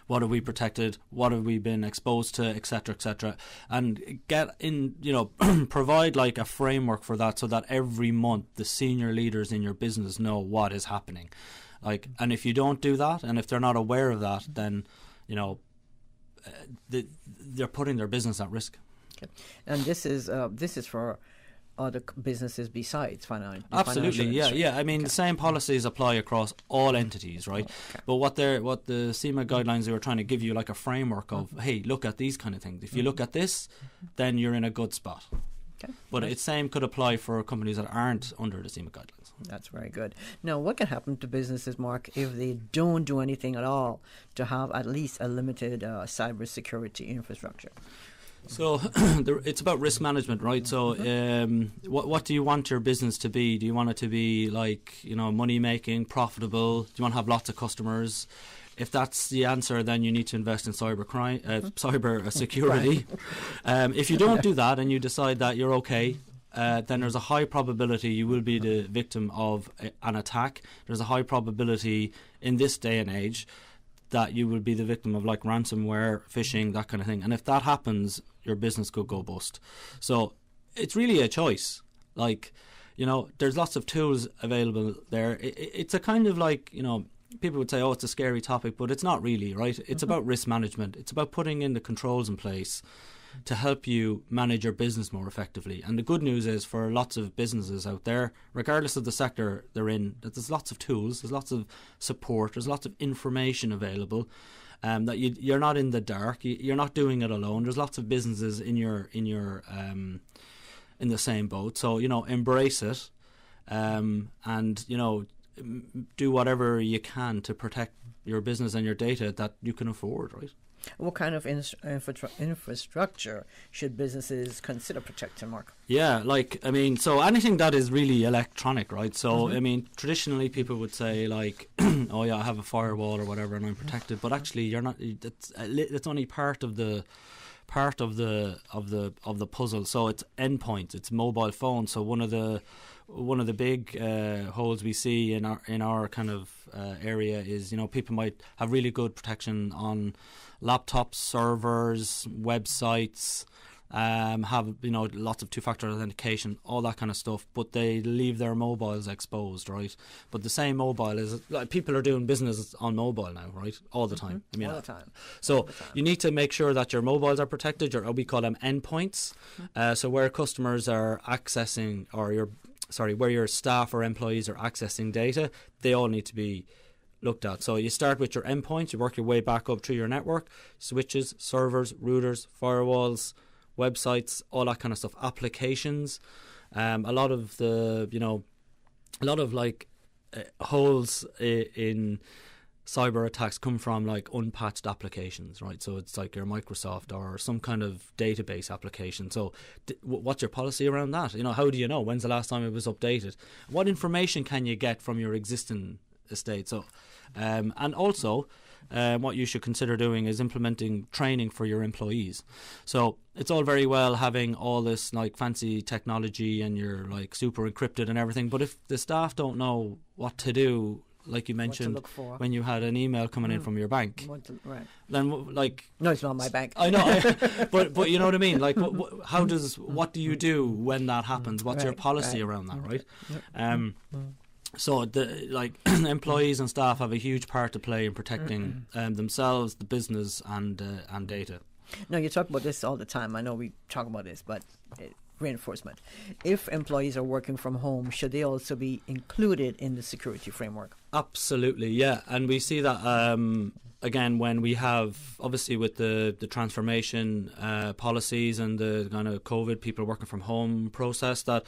Speaker 12: What have we protected? What have we been exposed to, etc., etc., and get in, provide like a framework for that, so that every month the senior leaders in your business know what is happening. And if you don't do that, and if they're not aware of that, then they're putting their business at risk.
Speaker 3: Okay. And this is for other businesses besides financial.
Speaker 12: Absolutely, yeah. I mean, the same policies apply across all entities, right? Okay. But what the CIMA guidelines, they were trying to give you like a framework of, hey, look at these kind of things. If you look at this, then you're in a good spot. Okay. But the same could apply for companies that aren't under the CIMA guidelines.
Speaker 3: That's very good. Now, what can happen to businesses, Mark, if they don't do anything at all to have at least a limited cybersecurity infrastructure?
Speaker 12: So it's about risk management, right? So what do you want your business to be? Do you want it to be like, money making, profitable? Do you want to have lots of customers? If that's the answer, then you need to invest in cyber security. If you don't do that and you decide that you're okay, then there's a high probability you will be the victim of an attack. There's a high probability in this day and age that you will be the victim of like ransomware, phishing, that kind of thing. And if that happens, your business could go bust. So it's really a choice. There's lots of tools available there. It's a kind of like, people would say, oh, it's a scary topic, but it's not really, right? It's about risk management. It's about putting in the controls in place to help you manage your business more effectively. And the good news is, for lots of businesses out there, regardless of the sector they're in, that there's lots of tools, there's lots of support, there's lots of information available, that you're not in the dark, you're not doing it alone. There's lots of businesses in the same boat. So, embrace it, and, do whatever you can to protect your business and your data that you can afford, right?
Speaker 3: What kind of infrastructure should businesses consider protecting, Mark?
Speaker 12: Yeah, so anything that is really electronic, right? So, traditionally people would say like, oh yeah, I have a firewall or whatever and I'm protected, but actually you're not. It's only part of the puzzle. So it's endpoints, it's mobile phones. So one of the big holes we see in our kind of area is, people might have really good protection on laptops, servers, websites, have lots of two-factor authentication, all that kind of stuff, but they leave their mobiles exposed, right? But the same mobile is like, people are doing business on mobile now, right? All the time.
Speaker 3: All the time.
Speaker 12: So you need to make sure that your mobiles are protected, or we call them endpoints. So where customers are accessing, where your staff or employees are accessing data, they all need to be looked at. So you start with your endpoints, you work your way back up through your network, switches, servers, routers, firewalls, websites, all that kind of stuff, applications. A lot of holes in cyber attacks come from like unpatched applications, right? So it's like your Microsoft or some kind of database application. So what's your policy around that? How do you know? When's the last time it was updated? What information can you get from your existing estate? So and also what you should consider doing is implementing training for your employees. So it's all very well having all this like fancy technology and you're like super encrypted and everything, but if the staff don't know what to do, like you mentioned when you had an email coming in from your bank, then
Speaker 3: no, it's not my bank.
Speaker 12: I know, but you know what I mean. Like, what do you do when that happens? What's your policy around that, right? So employees and staff have a huge part to play in protecting themselves, the business, and data.
Speaker 3: No, you talk about this all the time. I know we talk about this, but reinforcement. If employees are working from home, should they also be included in the security framework?
Speaker 12: Absolutely, yeah. And we see that again when we have, obviously with the transformation policies and the kind of COVID people working from home process, that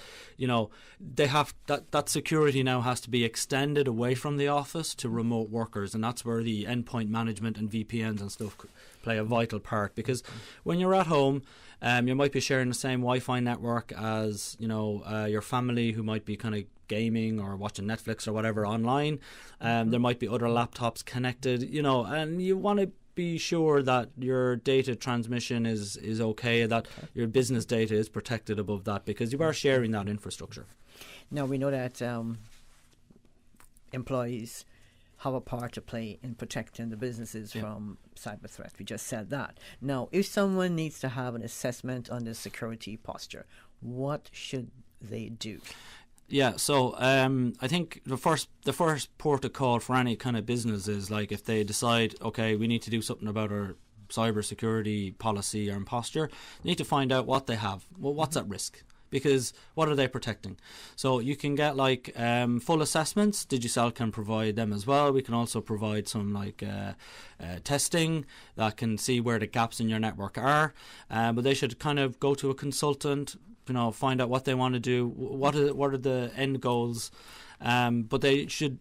Speaker 12: they have that security now has to be extended away from the office to remote workers, and that's where the endpoint management and VPNs and stuff play a vital part, because when you're at home, you might be sharing the same Wi-Fi network as your family, who might be kind of gaming or watching Netflix or whatever online. There might be other laptops connected, and you want to be sure that your data transmission is okay, that your business data is protected above that, because you are sharing that infrastructure.
Speaker 3: Now, we know that employees have a part to play in protecting the businesses from cyber threat. We just said that. Now, if someone needs to have an assessment on the security posture, what should they do?
Speaker 12: Yeah, so I think the first port of call for any kind of business is, like, if they decide, okay, we need to do something about our cybersecurity policy or posture, they need to find out what they have. Well, what's at risk? Because what are they protecting? So you can get full assessments. Digicel can provide them as well. We can also provide some testing that can see where the gaps in your network are. But they should kind of go to a consultant, find out what they want to do, what are the end goals. But they should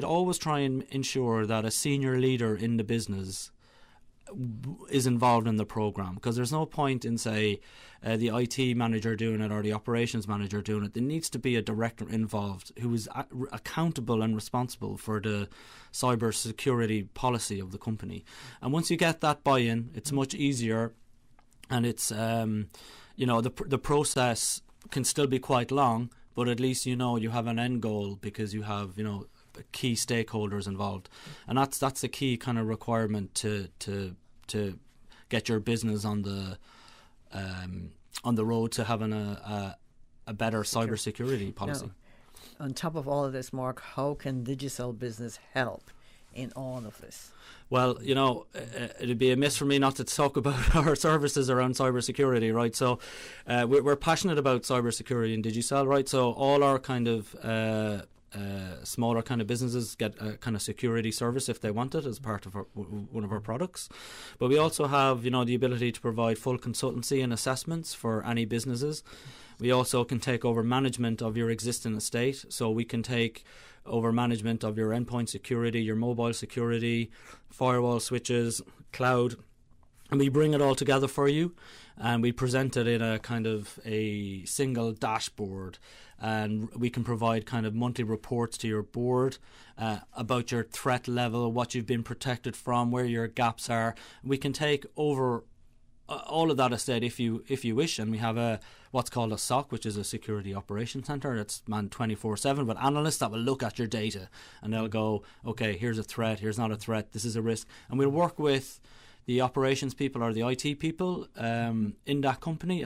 Speaker 12: always try and ensure that a senior leader in the business is involved in the program, because there's no point in, say, the IT manager doing it or the operations manager doing it. There needs to be a director involved who is accountable and responsible for the cyber security policy of the company. And once you get that buy-in, it's much easier, and it's the process can still be quite long, but at least you have an end goal, because you have key stakeholders involved, and that's the key kind of requirement to get your business on the road to having a better cybersecurity policy.
Speaker 3: Now, on top of all of this, Mark, how can Digicel Business help in all of this?
Speaker 12: Well, it'd be amiss for me not to talk about our services around cybersecurity, right? So we're passionate about cybersecurity in Digicel, right? So all our kind of smaller kind of businesses get a kind of security service if they want it as part of one of our products. But we also have, the ability to provide full consultancy and assessments for any businesses. We also can take over management of your existing estate. So we can take over management of your endpoint security, your mobile security, firewall switches, cloud, and we bring it all together for you, and we present it in a kind of a single dashboard, and we can provide kind of monthly reports to your board about your threat level, what you've been protected from, where your gaps are. We can take over all of that estate if you wish, and we have what's called a SOC, which is a security operations center. It's manned 24/7, but analysts that will look at your data and they'll go, okay, here's a threat, here's not a threat, this is a risk, and we'll work with the operations people or the IT people in that company,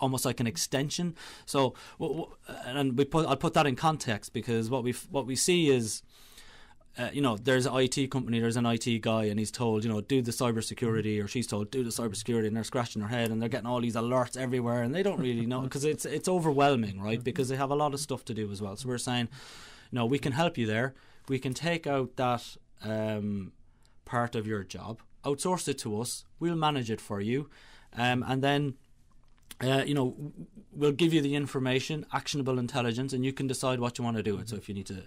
Speaker 12: almost like an extension. So, and I'll put that in context, because what we see is, there's an IT company, there's an IT guy, and he's told, do the cybersecurity, or she's told, do the cybersecurity, and they're scratching their head, and they're getting all these alerts everywhere, and they don't really know, because it's overwhelming, right? Because they have a lot of stuff to do as well. So we're saying, we can help you there. We can take out that part of your job, outsource it to us, we'll manage it for you, and then we'll give you the information, actionable intelligence, and you can decide what you want to do it. So if you need to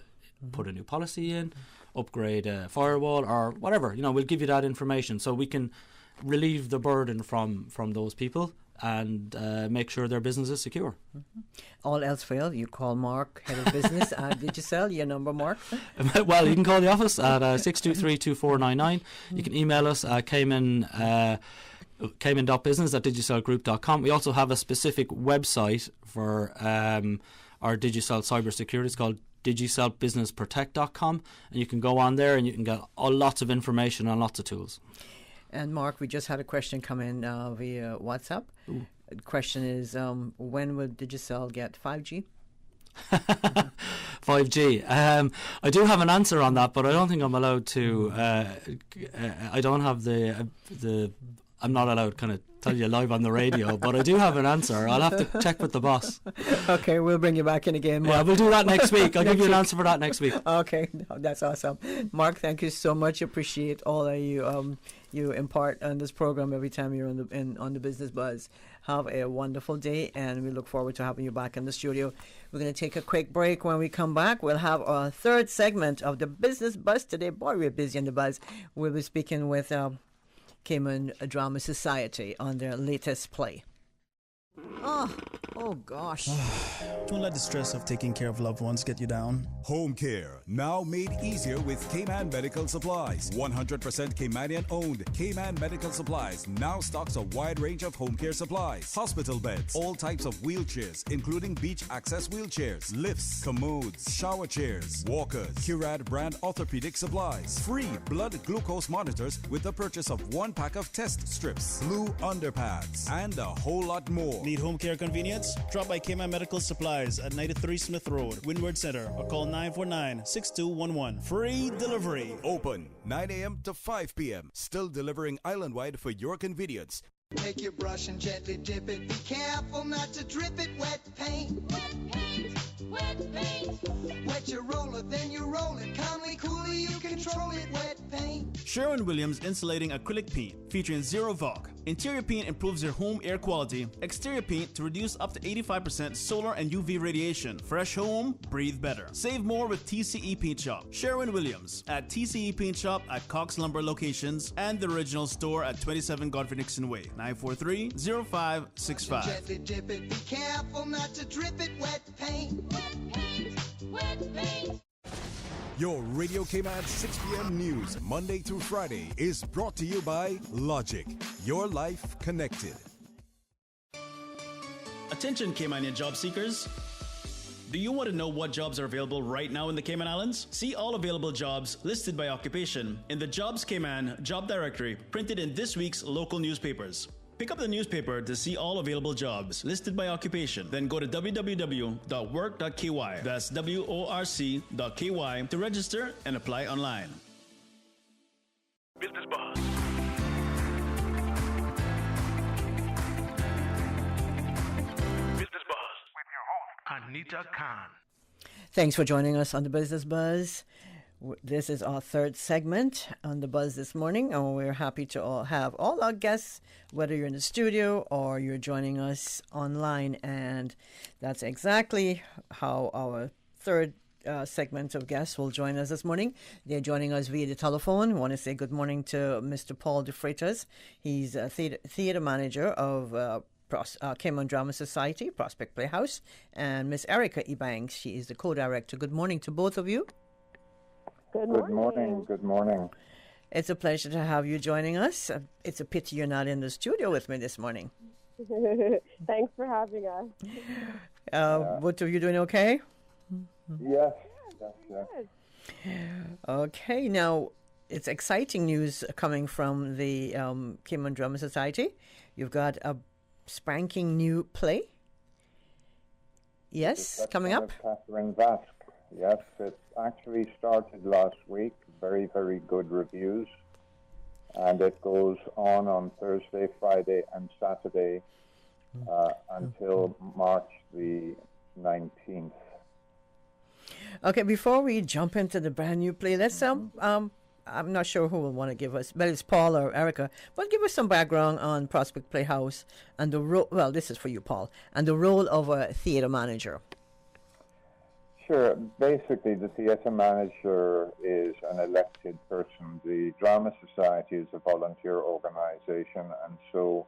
Speaker 12: put a new policy in, upgrade a firewall, or whatever, we'll give you that information, so we can relieve the burden from those people and make sure their business is secure.
Speaker 3: All else fail, you call Mark, head of business at Digicel. Your number, Mark?
Speaker 12: Well, you can call the office at 623-2499. You can email us at cayman.business@digicelgroup.com. We also have a specific website for our Digicel cybersecurity. It's called digicelbusinessprotect.com, and you can go on there and you can get lots of information on lots of tools.
Speaker 3: And Mark, we just had a question come in via WhatsApp.
Speaker 12: Ooh.
Speaker 3: The question is, when will Digicel get 5G?
Speaker 12: 5G. I do have an answer on that, but I don't think I'm allowed to. I don't have the. I'm not allowed to kind of tell you live on the radio, but I do have an answer. I'll have to check with the boss.
Speaker 3: Okay, we'll bring you back in again, Mark.
Speaker 12: Yeah, we'll do that next week. I'll give you an answer for that next week.
Speaker 3: Okay, that's awesome. Mark, thank you so much. Appreciate all that you impart on this program every time you're on the Business Buzz. Have a wonderful day, and we look forward to having you back in the studio. We're going to take a quick break. When we come back, we'll have our third segment of the Business Buzz today. Boy, we're busy in the Buzz. We'll be speaking with Cayman Drama Society on their latest play. Oh gosh.
Speaker 9: Don't let the stress of taking care of loved ones get you down.
Speaker 10: Home care, now made easier with Cayman Medical Supplies. 100% Caymanian owned. Cayman Medical Supplies now stocks a wide range of home care supplies. Hospital beds, all types of wheelchairs, including beach access wheelchairs, lifts, commodes, shower chairs, walkers, Curad brand orthopedic supplies. Free blood glucose monitors with the purchase of 1 pack of test strips, blue underpads, and a whole lot more.
Speaker 9: Need home care convenience? Drop by Cayman Medical Supplies at 93 Smith Road, Windward Center, or call 949-6211. Free delivery.
Speaker 10: Open 9 a.m. to 5 p.m. Still delivering island-wide for your convenience.
Speaker 4: Take your brush and gently dip it. Be careful not to drip it. Wet paint. Wet paint. Wet paint. Wet your roller, then you roll it. Calmly, coolly, you control it. Wet paint.
Speaker 9: Sherwin-Williams Insulating Acrylic Paint featuring zero Vasque. Interior paint improves your home air quality. Exterior paint to reduce up to 85% solar and UV radiation. Fresh home, breathe better. Save more with TCE Paint Shop. Sherwin-Williams at TCE Paint Shop at Cox Lumber locations and the original store at 27 Godfrey Nixon Way, 943-0565.
Speaker 4: Gently dip it. Be careful not to drip it. Wet paint. Wet paint. Wet paint.
Speaker 10: Your Radio Cayman 6 p.m. news, Monday through Friday, is brought to you by Logic. Your life connected.
Speaker 9: Attention Caymanian job seekers. Do you want to know what jobs are available right now in the Cayman Islands? See all available jobs listed by occupation in the Jobs Cayman job directory printed in this week's local newspapers. Pick up the newspaper to see all available jobs listed by occupation. Then go to www.work.ky. That's worc.ky to register and apply online.
Speaker 5: Business Buzz. Business Buzz with your host, Anita Khan.
Speaker 3: Thanks for joining us on the Business Buzz. This is our third segment on the Buzz this morning, and we're happy to have all our guests, whether you're in the studio or you're joining us online. And that's exactly how our third segment of guests will join us this morning. They're joining us via the telephone. I want to say good morning to Mr. Paul De Freitas. He's a theater manager of Cayman Drama Society, Prospect Playhouse, and Miss Erica Ebanks. She is the co-director. Good morning to both of you.
Speaker 13: Good morning. Good morning.
Speaker 3: It's a pleasure to have you joining us. It's a pity you're not in the studio with me this morning.
Speaker 13: Thanks for having us.
Speaker 3: Both of you doing okay?
Speaker 13: Yes.
Speaker 3: Okay, now it's exciting news coming from the Cayman Drama Society. You've got a spanking new play. Yes, coming up.
Speaker 13: Catherine Vasque. Yes, it actually started last week. Very, very good reviews. And it goes on Thursday, Friday, and Saturday until March the 19th.
Speaker 3: Okay, before we jump into the brand new play, let's I'm not sure who will want to give us, but it's Paul or Erica, but give us some background on Prospect Playhouse and the role. Well, this is for you, Paul, and the role of a theater manager.
Speaker 13: Sure. Basically, the theatre manager is an elected person. The Drama Society is a volunteer organisation, and so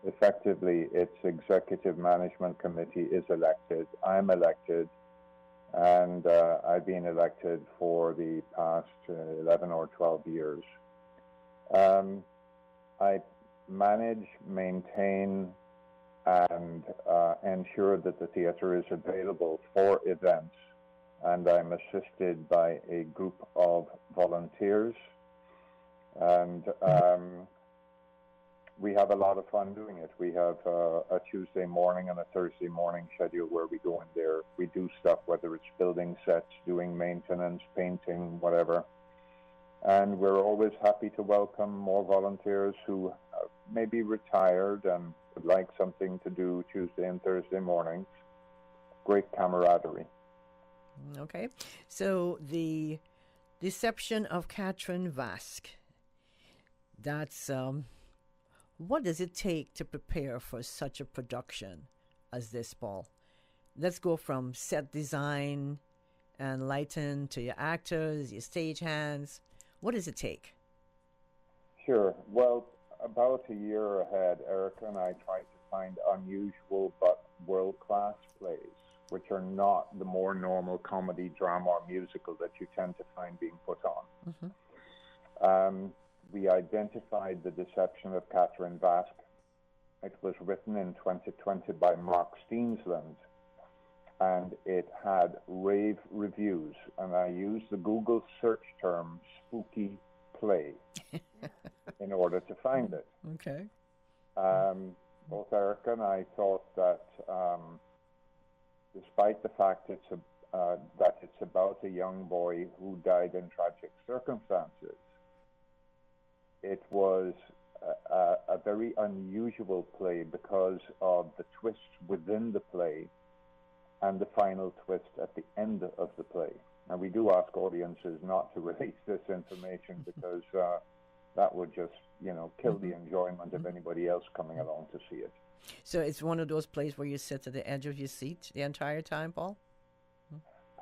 Speaker 13: effectively its executive management committee is elected. I'm elected, and I've been elected for the past 11 or 12 years. I manage, maintain, and ensure that the theatre is available for events. And I'm assisted by a group of volunteers, and we have a lot of fun doing it. We have a Tuesday morning and a Thursday morning schedule where we go in there. We do stuff, whether it's building sets, doing maintenance, painting, whatever. And we're always happy to welcome more volunteers who may be retired and would like something to do Tuesday and Thursday mornings. Great camaraderie.
Speaker 3: Okay, so the Deception of Catherine Vasque, that's, what does it take to prepare for such a production as this, Paul? Let's go from set design and lighting to your actors, your stage hands. What does it take?
Speaker 13: Sure. Well, about a year ahead, Erica and I tried to find unusual but world-class plays, which are not the more normal comedy, drama, or musical that you tend to find being put on. We identified The Deception of Catherine Vasque. It was written in 2020 by Mark Steensland, and it had rave reviews. And I used the Google search term spooky play in order to find it.
Speaker 3: Okay.
Speaker 13: Both Erica and I thought that despite the fact that it's about a young boy who died in tragic circumstances, it was a very unusual play because of the twists within the play and the final twist at the end of the play. And we do ask audiences not to release this information because that would just, kill the enjoyment of anybody else coming along to see it.
Speaker 3: So it's one of those plays where you sit at the edge of your seat the entire time, Paul?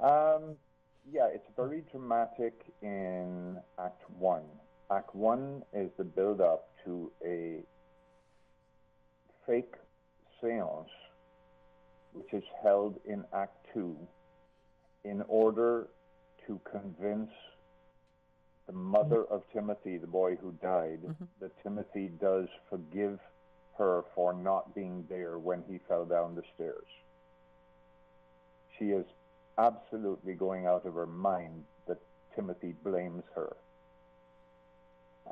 Speaker 13: Yeah, it's very dramatic in Act 1. Act 1 is the build-up to a fake seance which is held in Act 2 in order to convince the mother of Timothy, the boy who died, that Timothy does forgive her for not being there when he fell down the stairs. She is absolutely going out of her mind that Timothy blames her.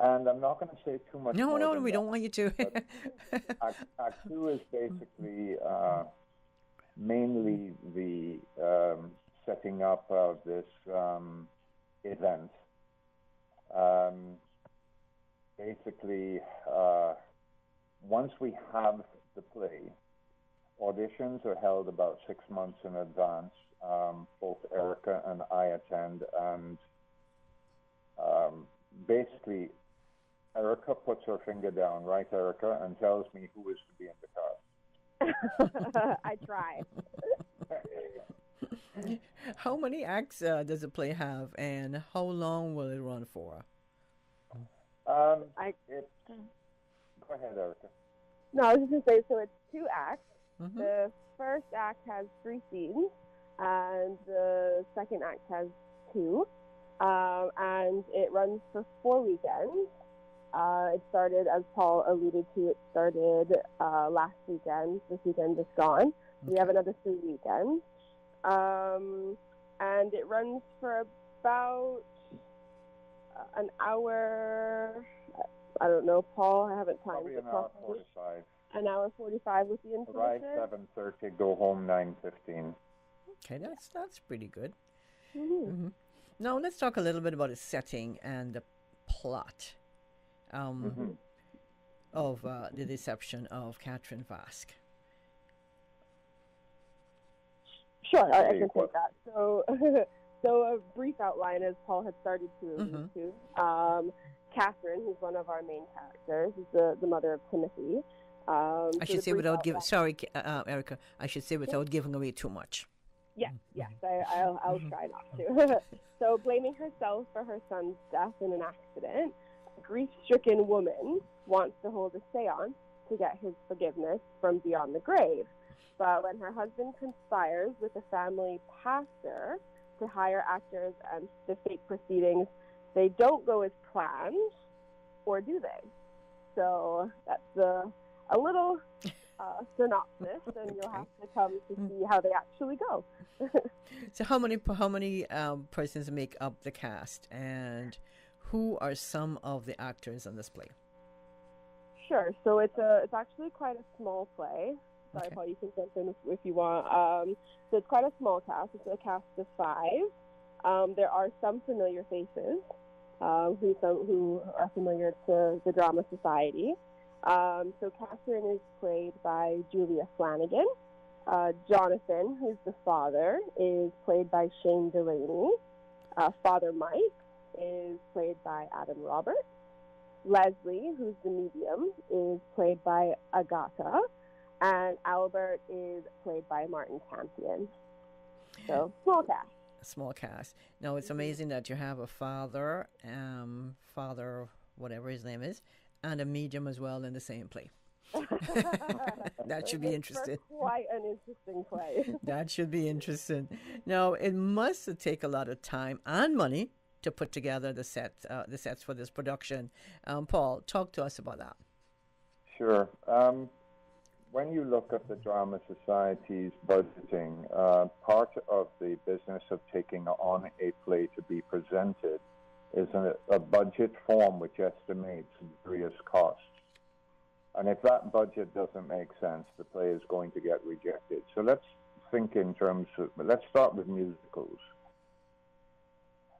Speaker 13: And I'm not going to say too much more.
Speaker 3: No, we don't want you to.
Speaker 13: Act 2 is basically mainly the setting up of this event. Basically, once we have the play, auditions are held about 6 months in advance. Both Erica and I attend, and basically, Erica puts her finger down, right, Erica, and tells me who is to be in the cast.
Speaker 15: I try.
Speaker 3: How many acts does the play have, and how long will it run for?
Speaker 13: Go ahead, Erica.
Speaker 15: No, I was just going to say, so it's 2 acts. The first act has 3 scenes, and the second act has 2. And it runs for 4 weekends. It started, as Paul alluded to, it started last weekend. This weekend is gone. Okay. We have another 3 weekends. And it runs for about an hour. I don't know, Paul. I haven't timed it.
Speaker 13: Probably an hour 45.
Speaker 15: An hour 45 with the intermission.
Speaker 13: Arrive 7:30, go home 9:15.
Speaker 3: Okay, that's pretty good. Now let's talk a little bit about the setting and the plot of The Deception of Catherine Vasque.
Speaker 15: Sure, I can take that. So, a brief outline, as Paul had started to allude to. Catherine, who's one of our main characters, is the mother of Timothy.
Speaker 3: I should say without giving. Sorry, Erica. I should say without giving away too much.
Speaker 15: Yes, I'll try not to. So, blaming herself for her son's death in an accident, a grief-stricken woman wants to hold a seance to get his forgiveness from beyond the grave. But when her husband conspires with the family pastor to hire actors and the fake proceedings, they don't go as planned, or do they? So that's a little synopsis, and you'll have to come to see how they actually go.
Speaker 3: So how many persons make up the cast, and who are some of the actors on this play?
Speaker 15: Sure. So it's actually quite a small play. Sorry, Paul, you can jump in if you want. So it's quite a small cast. It's a cast of 5. There are some familiar faces who are familiar to the Drama Society. So Catherine is played by Julia Flanagan. Jonathan, who's the father, is played by Shane Delaney. Father Mike is played by Adam Roberts. Leslie, who's the medium, is played by Agata. And Albert is played by Martin Campion. So, small cast.
Speaker 3: Small cast. Now, it's amazing that you have a father, whatever his name is, and a medium as well in the same play. That should be interesting.
Speaker 15: Quite an interesting play.
Speaker 3: That should be interesting. Now, it must take a lot of time and money to put together the sets for this production. Paul, talk to us about that.
Speaker 13: Sure. When you look at the Drama Society's budgeting, part of the business of taking on a play to be presented is a budget form which estimates various costs. And if that budget doesn't make sense, the play is going to get rejected. So let's think in terms of, let's start with musicals.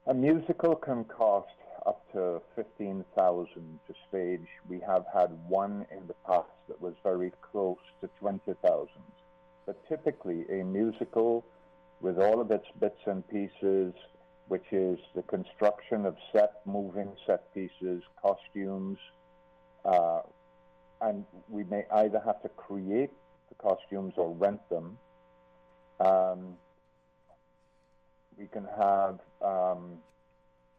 Speaker 13: A musical can cost up to $15,000 to stage. We have had one in the past that was very close to $20,000. But typically, a musical with all of its bits and pieces, which is the construction of moving set pieces, costumes, and we may either have to create the costumes or rent them. We can have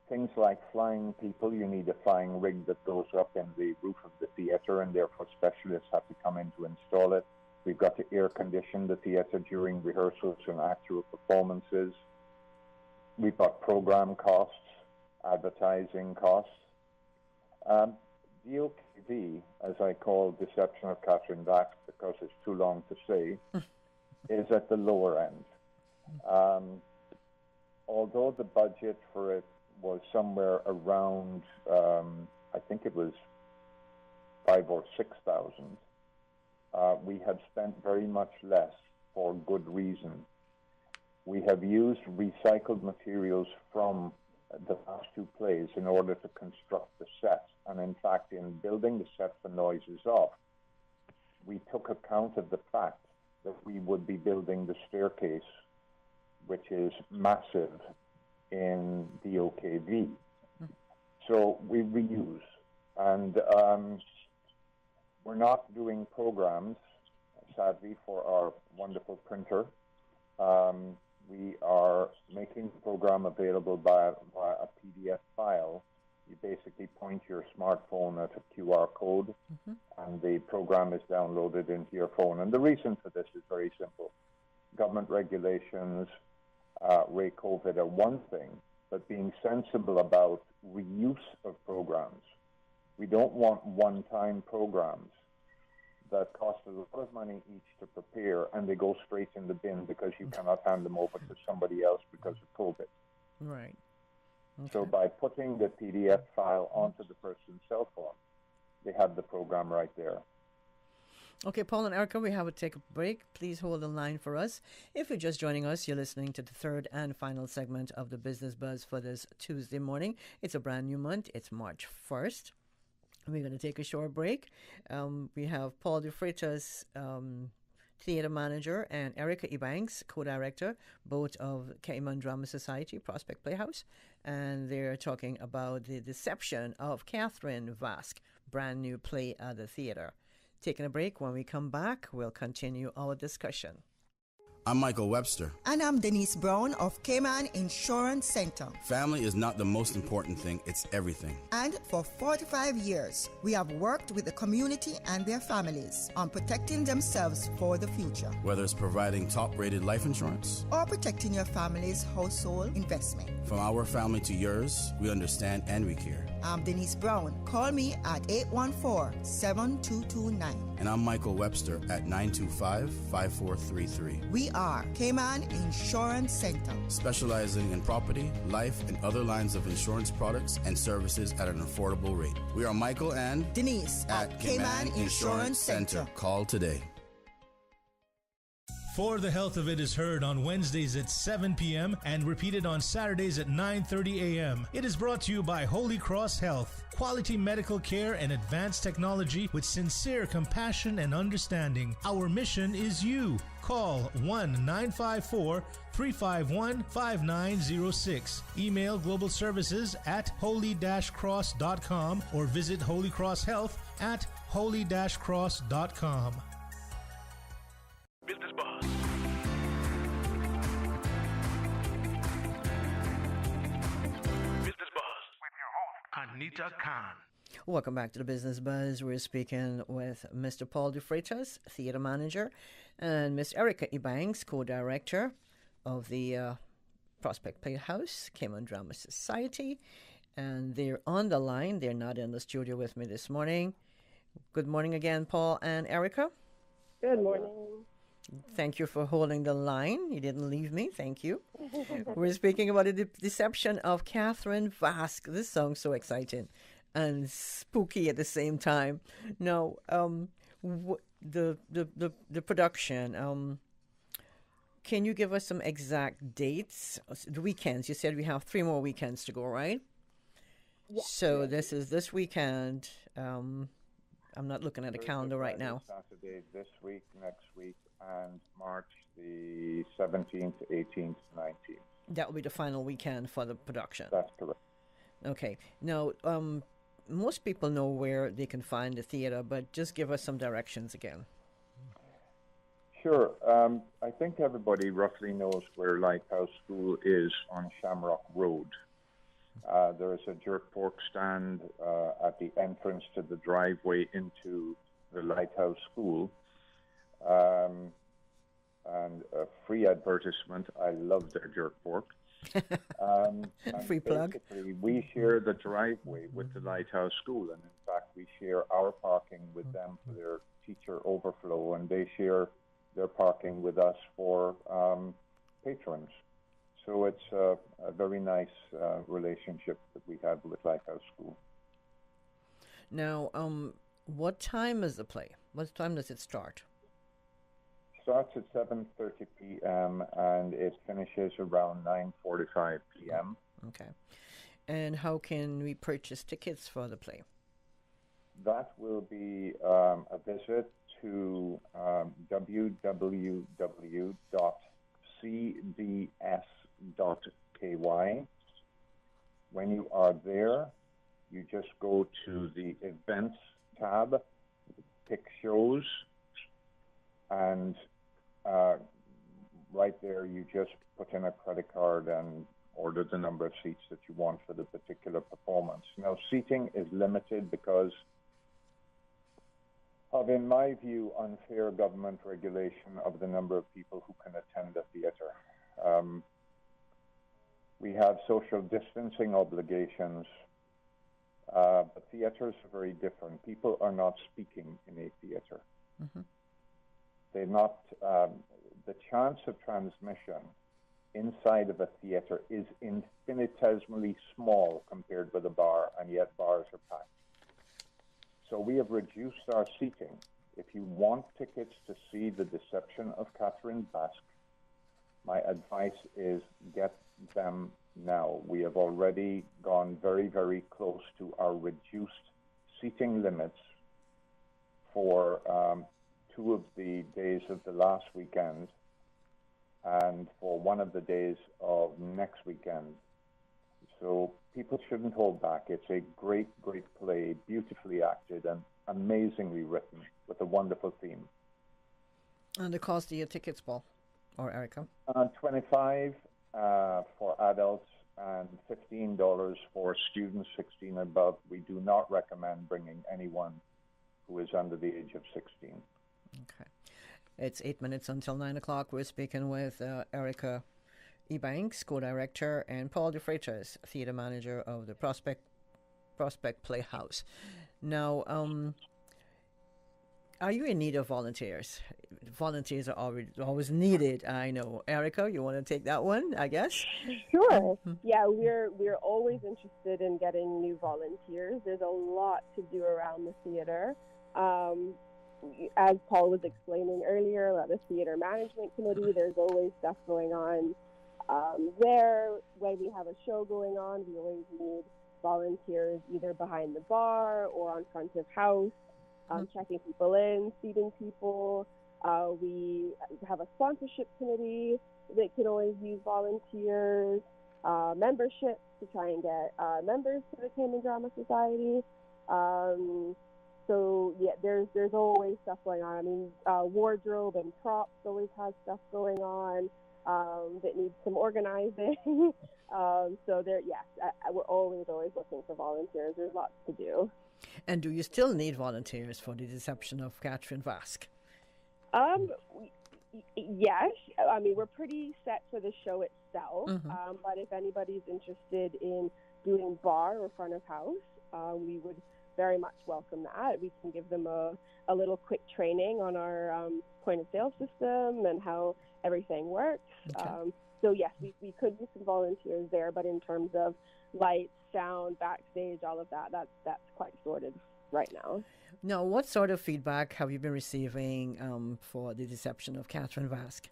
Speaker 13: things like flying people. You need a flying rig that goes up in the roof of the theater, and therefore specialists have to come in to install it. We've got to air condition the theater during rehearsals and actual performances. We've got program costs, advertising costs. DOKV, as I call Deception of Catherine Vasque because it's too long to say, is at the lower end. Although the budget for it was somewhere around, I think it was $5,000 or $6,000, we have spent very much less for good reason. We have used recycled materials from the last two plays in order to construct the set. And in fact, in building the set for Noises Off, we took account of the fact that we would be building the staircase, which is massive in DOKV. So we reuse. And we're not doing programs, sadly, for our wonderful printer. We are making the program available via a PDF file. You basically point your smartphone at a QR code, and the program is downloaded into your phone. And the reason for this is very simple. Government regulations, COVID are one thing, but being sensible about reuse of programs. We don't want one-time programs that cost a lot of money each to prepare, and they go straight in the bin because you cannot hand them over to somebody else because of COVID.
Speaker 3: Right. Okay.
Speaker 13: So by putting the PDF file onto the person's cell phone, they have the program right there.
Speaker 3: Okay, Paul and Erica, we have to take a break. Please hold the line for us. If you're just joining us, you're listening to the third and final segment of the Business Buzz for this Tuesday morning. It's a brand new month. It's March 1st. We're going to take a short break. We have Paul de Freitas, theater manager, and Erica Ebanks, co-director, both of Cayman Drama Society, Prospect Playhouse, and they're talking about the deception of Catherine Vasque, brand new play at the theater. Taking a break. When we come back, we'll continue our discussion.
Speaker 16: I'm Michael Webster.
Speaker 17: And I'm Denise Brown of Cayman Insurance Center.
Speaker 16: Family is not the most important thing, it's everything.
Speaker 17: And for 45 years, we have worked with the community and their families on protecting themselves for the future.
Speaker 16: Whether it's providing top-rated life insurance
Speaker 17: or protecting your family's household investment.
Speaker 16: From our family to yours, we understand and we care.
Speaker 17: I'm Denise Brown. Call me at 814-7229.
Speaker 16: And I'm Michael Webster at 925-5433.
Speaker 17: We are Cayman Insurance Center,
Speaker 16: specializing in property, life, and other lines of insurance products and services at an affordable rate. We are Michael and
Speaker 17: Denise at Cayman Insurance Center.
Speaker 16: Call today.
Speaker 2: For the Health of It is heard on Wednesdays at 7 p.m. and repeated on Saturdays at 9:30 a.m. It is brought to you by Holy Cross Health. Quality medical care and advanced technology with sincere compassion and understanding. Our mission is you. Call 1-954-351-5906. Email global services at holy-cross.com or visit Holy Cross Health at holy-cross.com.
Speaker 5: Business Buzz. Business Buzz with your host, Anita Khan.
Speaker 3: Welcome back to the Business Buzz. We're speaking with Mr. Paul DeFreitas, Theatre Manager, and Miss Erica Ebanks, Co-Director of the Prospect Playhouse, Cayman Drama Society. And they're on the line. They're not in the studio with me this morning. Good morning again, Paul and Erica.
Speaker 15: Good morning.
Speaker 3: Thank you for holding the line. You didn't leave me. Thank you. We're speaking about the deception of Catherine Vasque. This song's so exciting and spooky at the same time. Now, the production. Can you give us some exact dates? The weekends. You said we have 3 more weekends to go, right?
Speaker 15: Yes.
Speaker 3: So this is this weekend. I'm not looking at a calendar right now.
Speaker 13: Saturday this week, next week, and March the 17th, 18th, 19th.
Speaker 3: That will be the final weekend for the production.
Speaker 13: That's correct.
Speaker 3: Okay. Now, most people know where they can find the theater, but just give us some directions again.
Speaker 13: Sure. I think everybody roughly knows where Lighthouse School is on Shamrock Road. There is a jerk pork stand at the entrance to the driveway into the Lighthouse School. And a free advertisement. I love their jerk pork.
Speaker 3: Free plug.
Speaker 13: We share the driveway with the Lighthouse School, and in fact, we share our parking with them for their teacher overflow, and they share their parking with us for patrons. So it's a very nice relationship that we have with Lighthouse School.
Speaker 3: Now, what time is the play? What time does it start?
Speaker 13: Starts at 7:30 p.m. and it finishes around 9:45 p.m.
Speaker 3: Okay. And how can we purchase tickets for the play?
Speaker 13: That will be a visit to www.cds.ky. When you are there, you just go to the events tab, pick shows, and right there you just put in a credit card and order the number of seats that you want for the particular performance. Now, seating is limited because of, in my view, unfair government regulation of the number of people who can attend a theatre. We have social distancing obligations, but theatres are very different. People are not speaking in a theatre.
Speaker 3: Mm-hmm.
Speaker 13: They're not, the chance of transmission inside of a theatre is infinitesimally small compared with a bar, and yet bars are packed. So we have reduced our seating. If you want tickets to see The Deception of Catherine Vasque, my advice is get them now. We have already gone very, very close to our reduced seating limits for 2 of the days of the last weekend and for 1 of the days of next weekend. So people shouldn't hold back. It's a great, great play, beautifully acted and amazingly written with a wonderful theme.
Speaker 3: And the cost of your tickets, Paul or Erica?
Speaker 13: $25 for adults and $15 for students 16 and above. We do not recommend bringing anyone who is under the age of 16.
Speaker 3: Okay. It's 8 minutes until 9 o'clock. We're speaking with Erica Ebanks, co-director, and Paul DeFreitas, theatre manager of the Prospect Playhouse. Now, are you in need of volunteers? Volunteers are always needed, I know. Erica, you want to take that one, I guess?
Speaker 15: Sure. Yeah, we're always interested in getting new volunteers. There's a lot to do around the theatre. As Paul was explaining earlier about the theatre management committee, there's always stuff going on there. When we have a show going on, we always need volunteers either behind the bar or on front of house, checking people in, seating people. We have a sponsorship committee that can always use volunteers, memberships to try and get members to the Cayman Drama Society. So yeah, there's always stuff going on. I mean, wardrobe and props always has stuff going on. that needs some organizing. So there, yes, we're always looking for volunteers. There's lots to do.
Speaker 3: And do you still need volunteers for the deception of Catherine Vasque?
Speaker 15: Yes. I mean, we're pretty set for the show itself.
Speaker 3: Mm-hmm.
Speaker 15: But if anybody's interested in doing bar or front of house, we would very much welcome that. We can give them a little quick training on our point of sale system and how everything works.
Speaker 3: Okay.
Speaker 15: So yes, we could use some volunteers there, but in terms of lights, sound, backstage, all of that's quite sorted right now.
Speaker 3: Now, what sort of feedback have you been receiving for the deception of Catherine Vasque?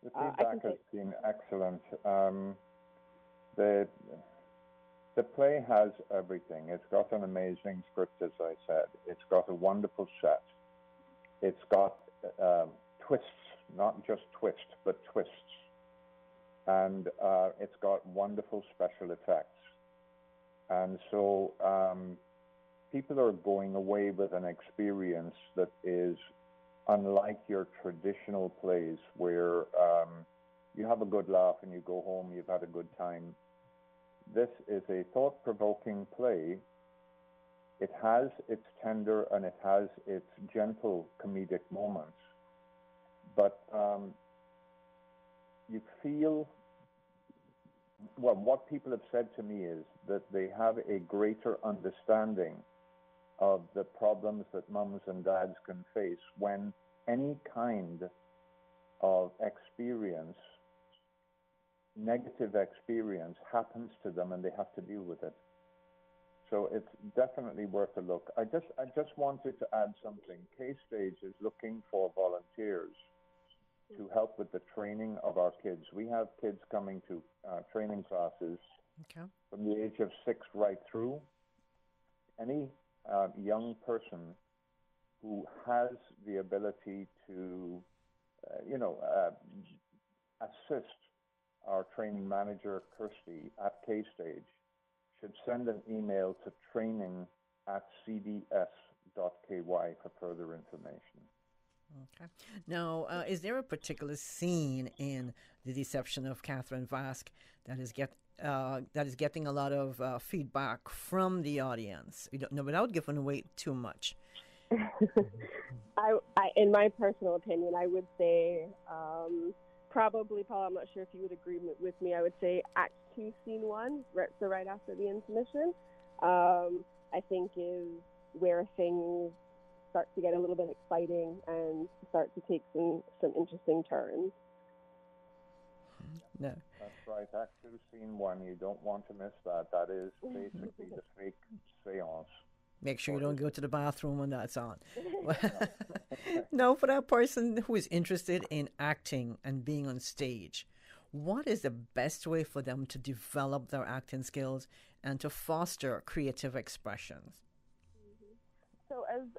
Speaker 13: The feedback has been excellent. The play has everything. It's got an amazing script, as I said. It's got a wonderful set. It's got twists, not just twist, but twists. And it's got wonderful special effects. And so people are going away with an experience that is unlike your traditional plays where you have a good laugh and you go home, you've had a good time. This is a thought-provoking play. It has its tender and it has its gentle comedic moments. But you feel, well, what people have said to me is that they have a greater understanding of the problems that mums and dads can face when any kind of experience, negative experience, happens to them and they have to deal with it. So it's definitely worth a look. I just wanted to add something. K-Stage is looking for volunteers to help with the training of our kids. We have kids coming to training classes from the age of 6 right through. Any young person who has the ability to, assist our training manager, Kirsty, at K-Stage, should send an email to training@cds.ky for further information.
Speaker 3: Okay. Now, is there a particular scene in The Deception of Catherine Vasque that is getting a lot of feedback from the audience? Without giving away too much.
Speaker 15: I, in my personal opinion, I would say probably, Paul, I'm not sure if you would agree with me, I would say Act 2, Scene 1, so right after the intermission, I think is where things start to get a little bit exciting and start to take some interesting turns.
Speaker 3: No.
Speaker 13: That's right. Act 2, Scene 1. You don't want to miss that. That is basically the fake seance.
Speaker 3: Make sure you don't go to the bathroom when that's on. No, for that person who is interested in acting and being on stage, what is the best way for them to develop their acting skills and to foster creative expressions?
Speaker 15: So as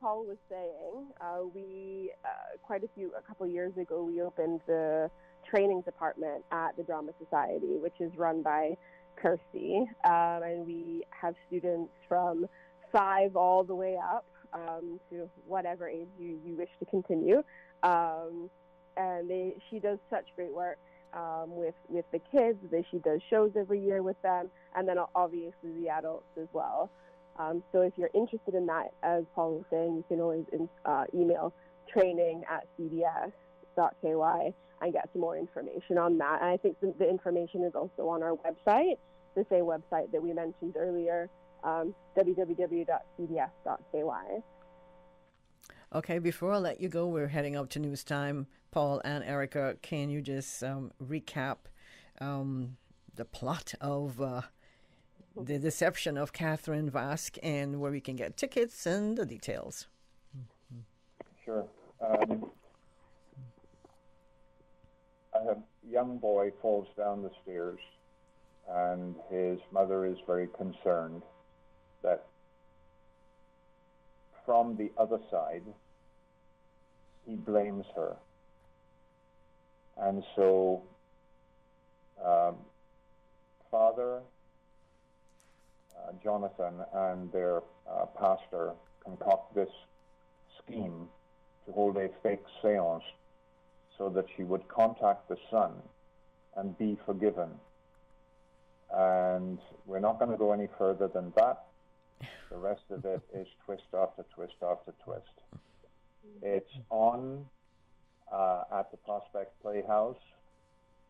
Speaker 15: Paul was saying, we a couple of years ago, we opened the training department at the Drama Society, which is run by Kirsty, and we have students from 5 all the way up to whatever age you wish to continue. And she does such great work with the kids. She does shows every year with them, and then obviously the adults as well. So if you're interested in that, as Paul was saying, you can always email training@cds.ky and get some more information on that. And I think the information is also on our website, the same website that we mentioned earlier, www.cds.ky.
Speaker 3: Okay, before I let you go, we're heading up to news time. Paul and Erica, can you just recap the plot of The Deception of Catherine Vasque and where we can get tickets and the details?
Speaker 13: Sure. A young boy falls down the stairs, and his mother is very concerned that from the other side, he blames her. And so, Father Jonathan and their pastor concoct this scheme to hold a fake seance so that she would contact the son and be forgiven. And we're not going to go any further than that. The rest of it is twist after twist after twist. It's on at the Prospect Playhouse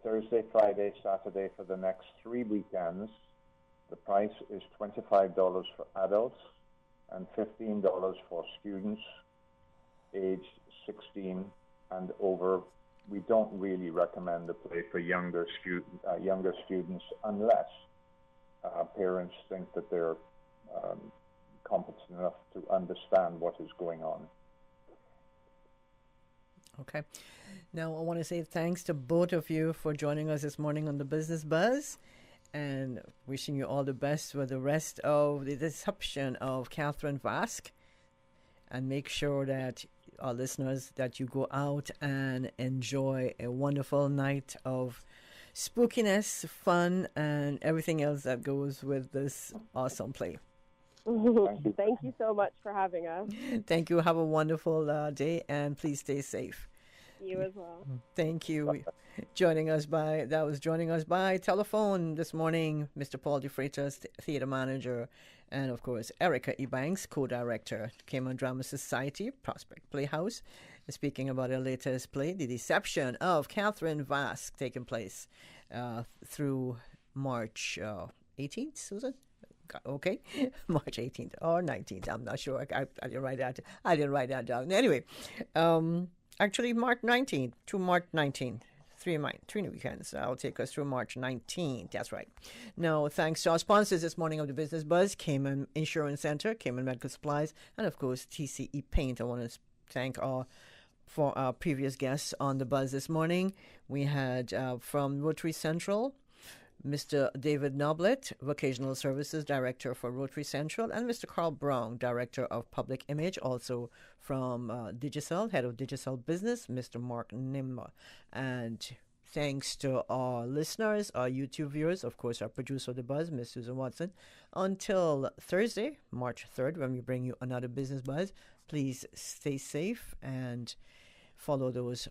Speaker 13: Thursday, Friday, Saturday for the next 3 weekends. The price is $25 for adults and $15 for students aged 16 and over. We don't really recommend the play for younger students unless parents think that they're competent enough to understand what is going on.
Speaker 3: Okay. Now, I want to say thanks to both of you for joining us this morning on the Business Buzz, and wishing you all the best with the rest of the reception of Catherine Vasque. And make sure that our listeners, that you go out and enjoy a wonderful night of spookiness, fun, and everything else that goes with this awesome play.
Speaker 15: Thank you so much for having us.
Speaker 3: Thank you. Have a wonderful day, and please stay safe.
Speaker 15: You as well.
Speaker 3: Thank you. Joining us by telephone this morning, Mr. Paul DeFreitas, theatre manager, and of course Erica Ebanks, co-director, Cayman Drama Society, Prospect Playhouse, speaking about her latest play, The Deception of Catherine Vasque, taking place through March 18th, Susan? Okay, March 18th or 19th. I'm not sure. I didn't write that. I didn't write that down. Anyway, actually March 19th to March 19th. 3 weekends. I'll take us through March 19th. That's right. Now, thanks to our sponsors this morning of the Business Buzz, Cayman Insurance Center, Cayman Medical Supplies, and of course TCE Paint. I want to thank for our previous guests on the Buzz this morning. We had from Rotary Central, Mr. David Noblet, Vocational Services Director for Rotary Central, and Mr. Carl Brown, Director of Public Image, also from Digicel, Head of Digicel Business, Mr. Mark Nimmer. And thanks to our listeners, our YouTube viewers, of course, our producer of the Buzz, Ms. Susan Watson. Until Thursday, March 3rd, when we bring you another Business Buzz, please stay safe and follow those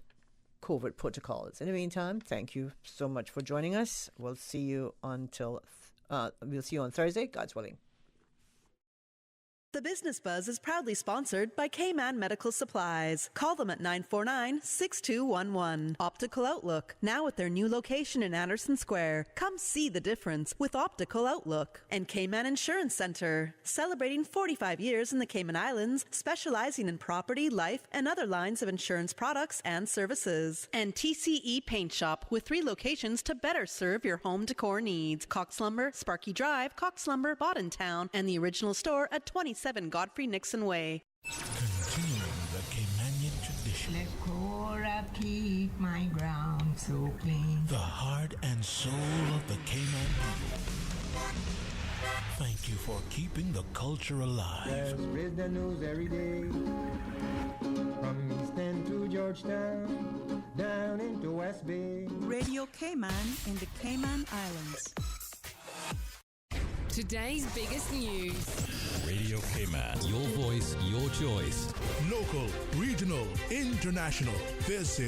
Speaker 3: COVID protocols. In the meantime, thank you so much for joining us. We'll see you on Thursday, God's willing.
Speaker 18: The Business Buzz is proudly sponsored by Cayman Medical Supplies. Call them at 949-6211. Optical Outlook, now at their new location in Anderson Square. Come see the difference with Optical Outlook. And Cayman Insurance Center, celebrating 45 years in the Cayman Islands, specializing in property, life, and other lines of insurance products and services. And TCE Paint Shop, with 3 locations to better serve your home decor needs. Cox Lumber, Sparky Drive, Cox Lumber, Town, and the original store at 27 Godfrey Nixon Way.
Speaker 2: Continuing the Caymanian tradition.
Speaker 19: Let Cora keep my ground so clean.
Speaker 2: The heart and soul of the Cayman people. Thank you for keeping the culture alive.
Speaker 20: There's business news every day. From East End to Georgetown, down into West Bay.
Speaker 21: Radio Cayman in the Cayman Islands.
Speaker 25: Today's biggest news.
Speaker 2: Radio Cayman.
Speaker 26: Your voice, your choice.
Speaker 2: Local, regional, international. This is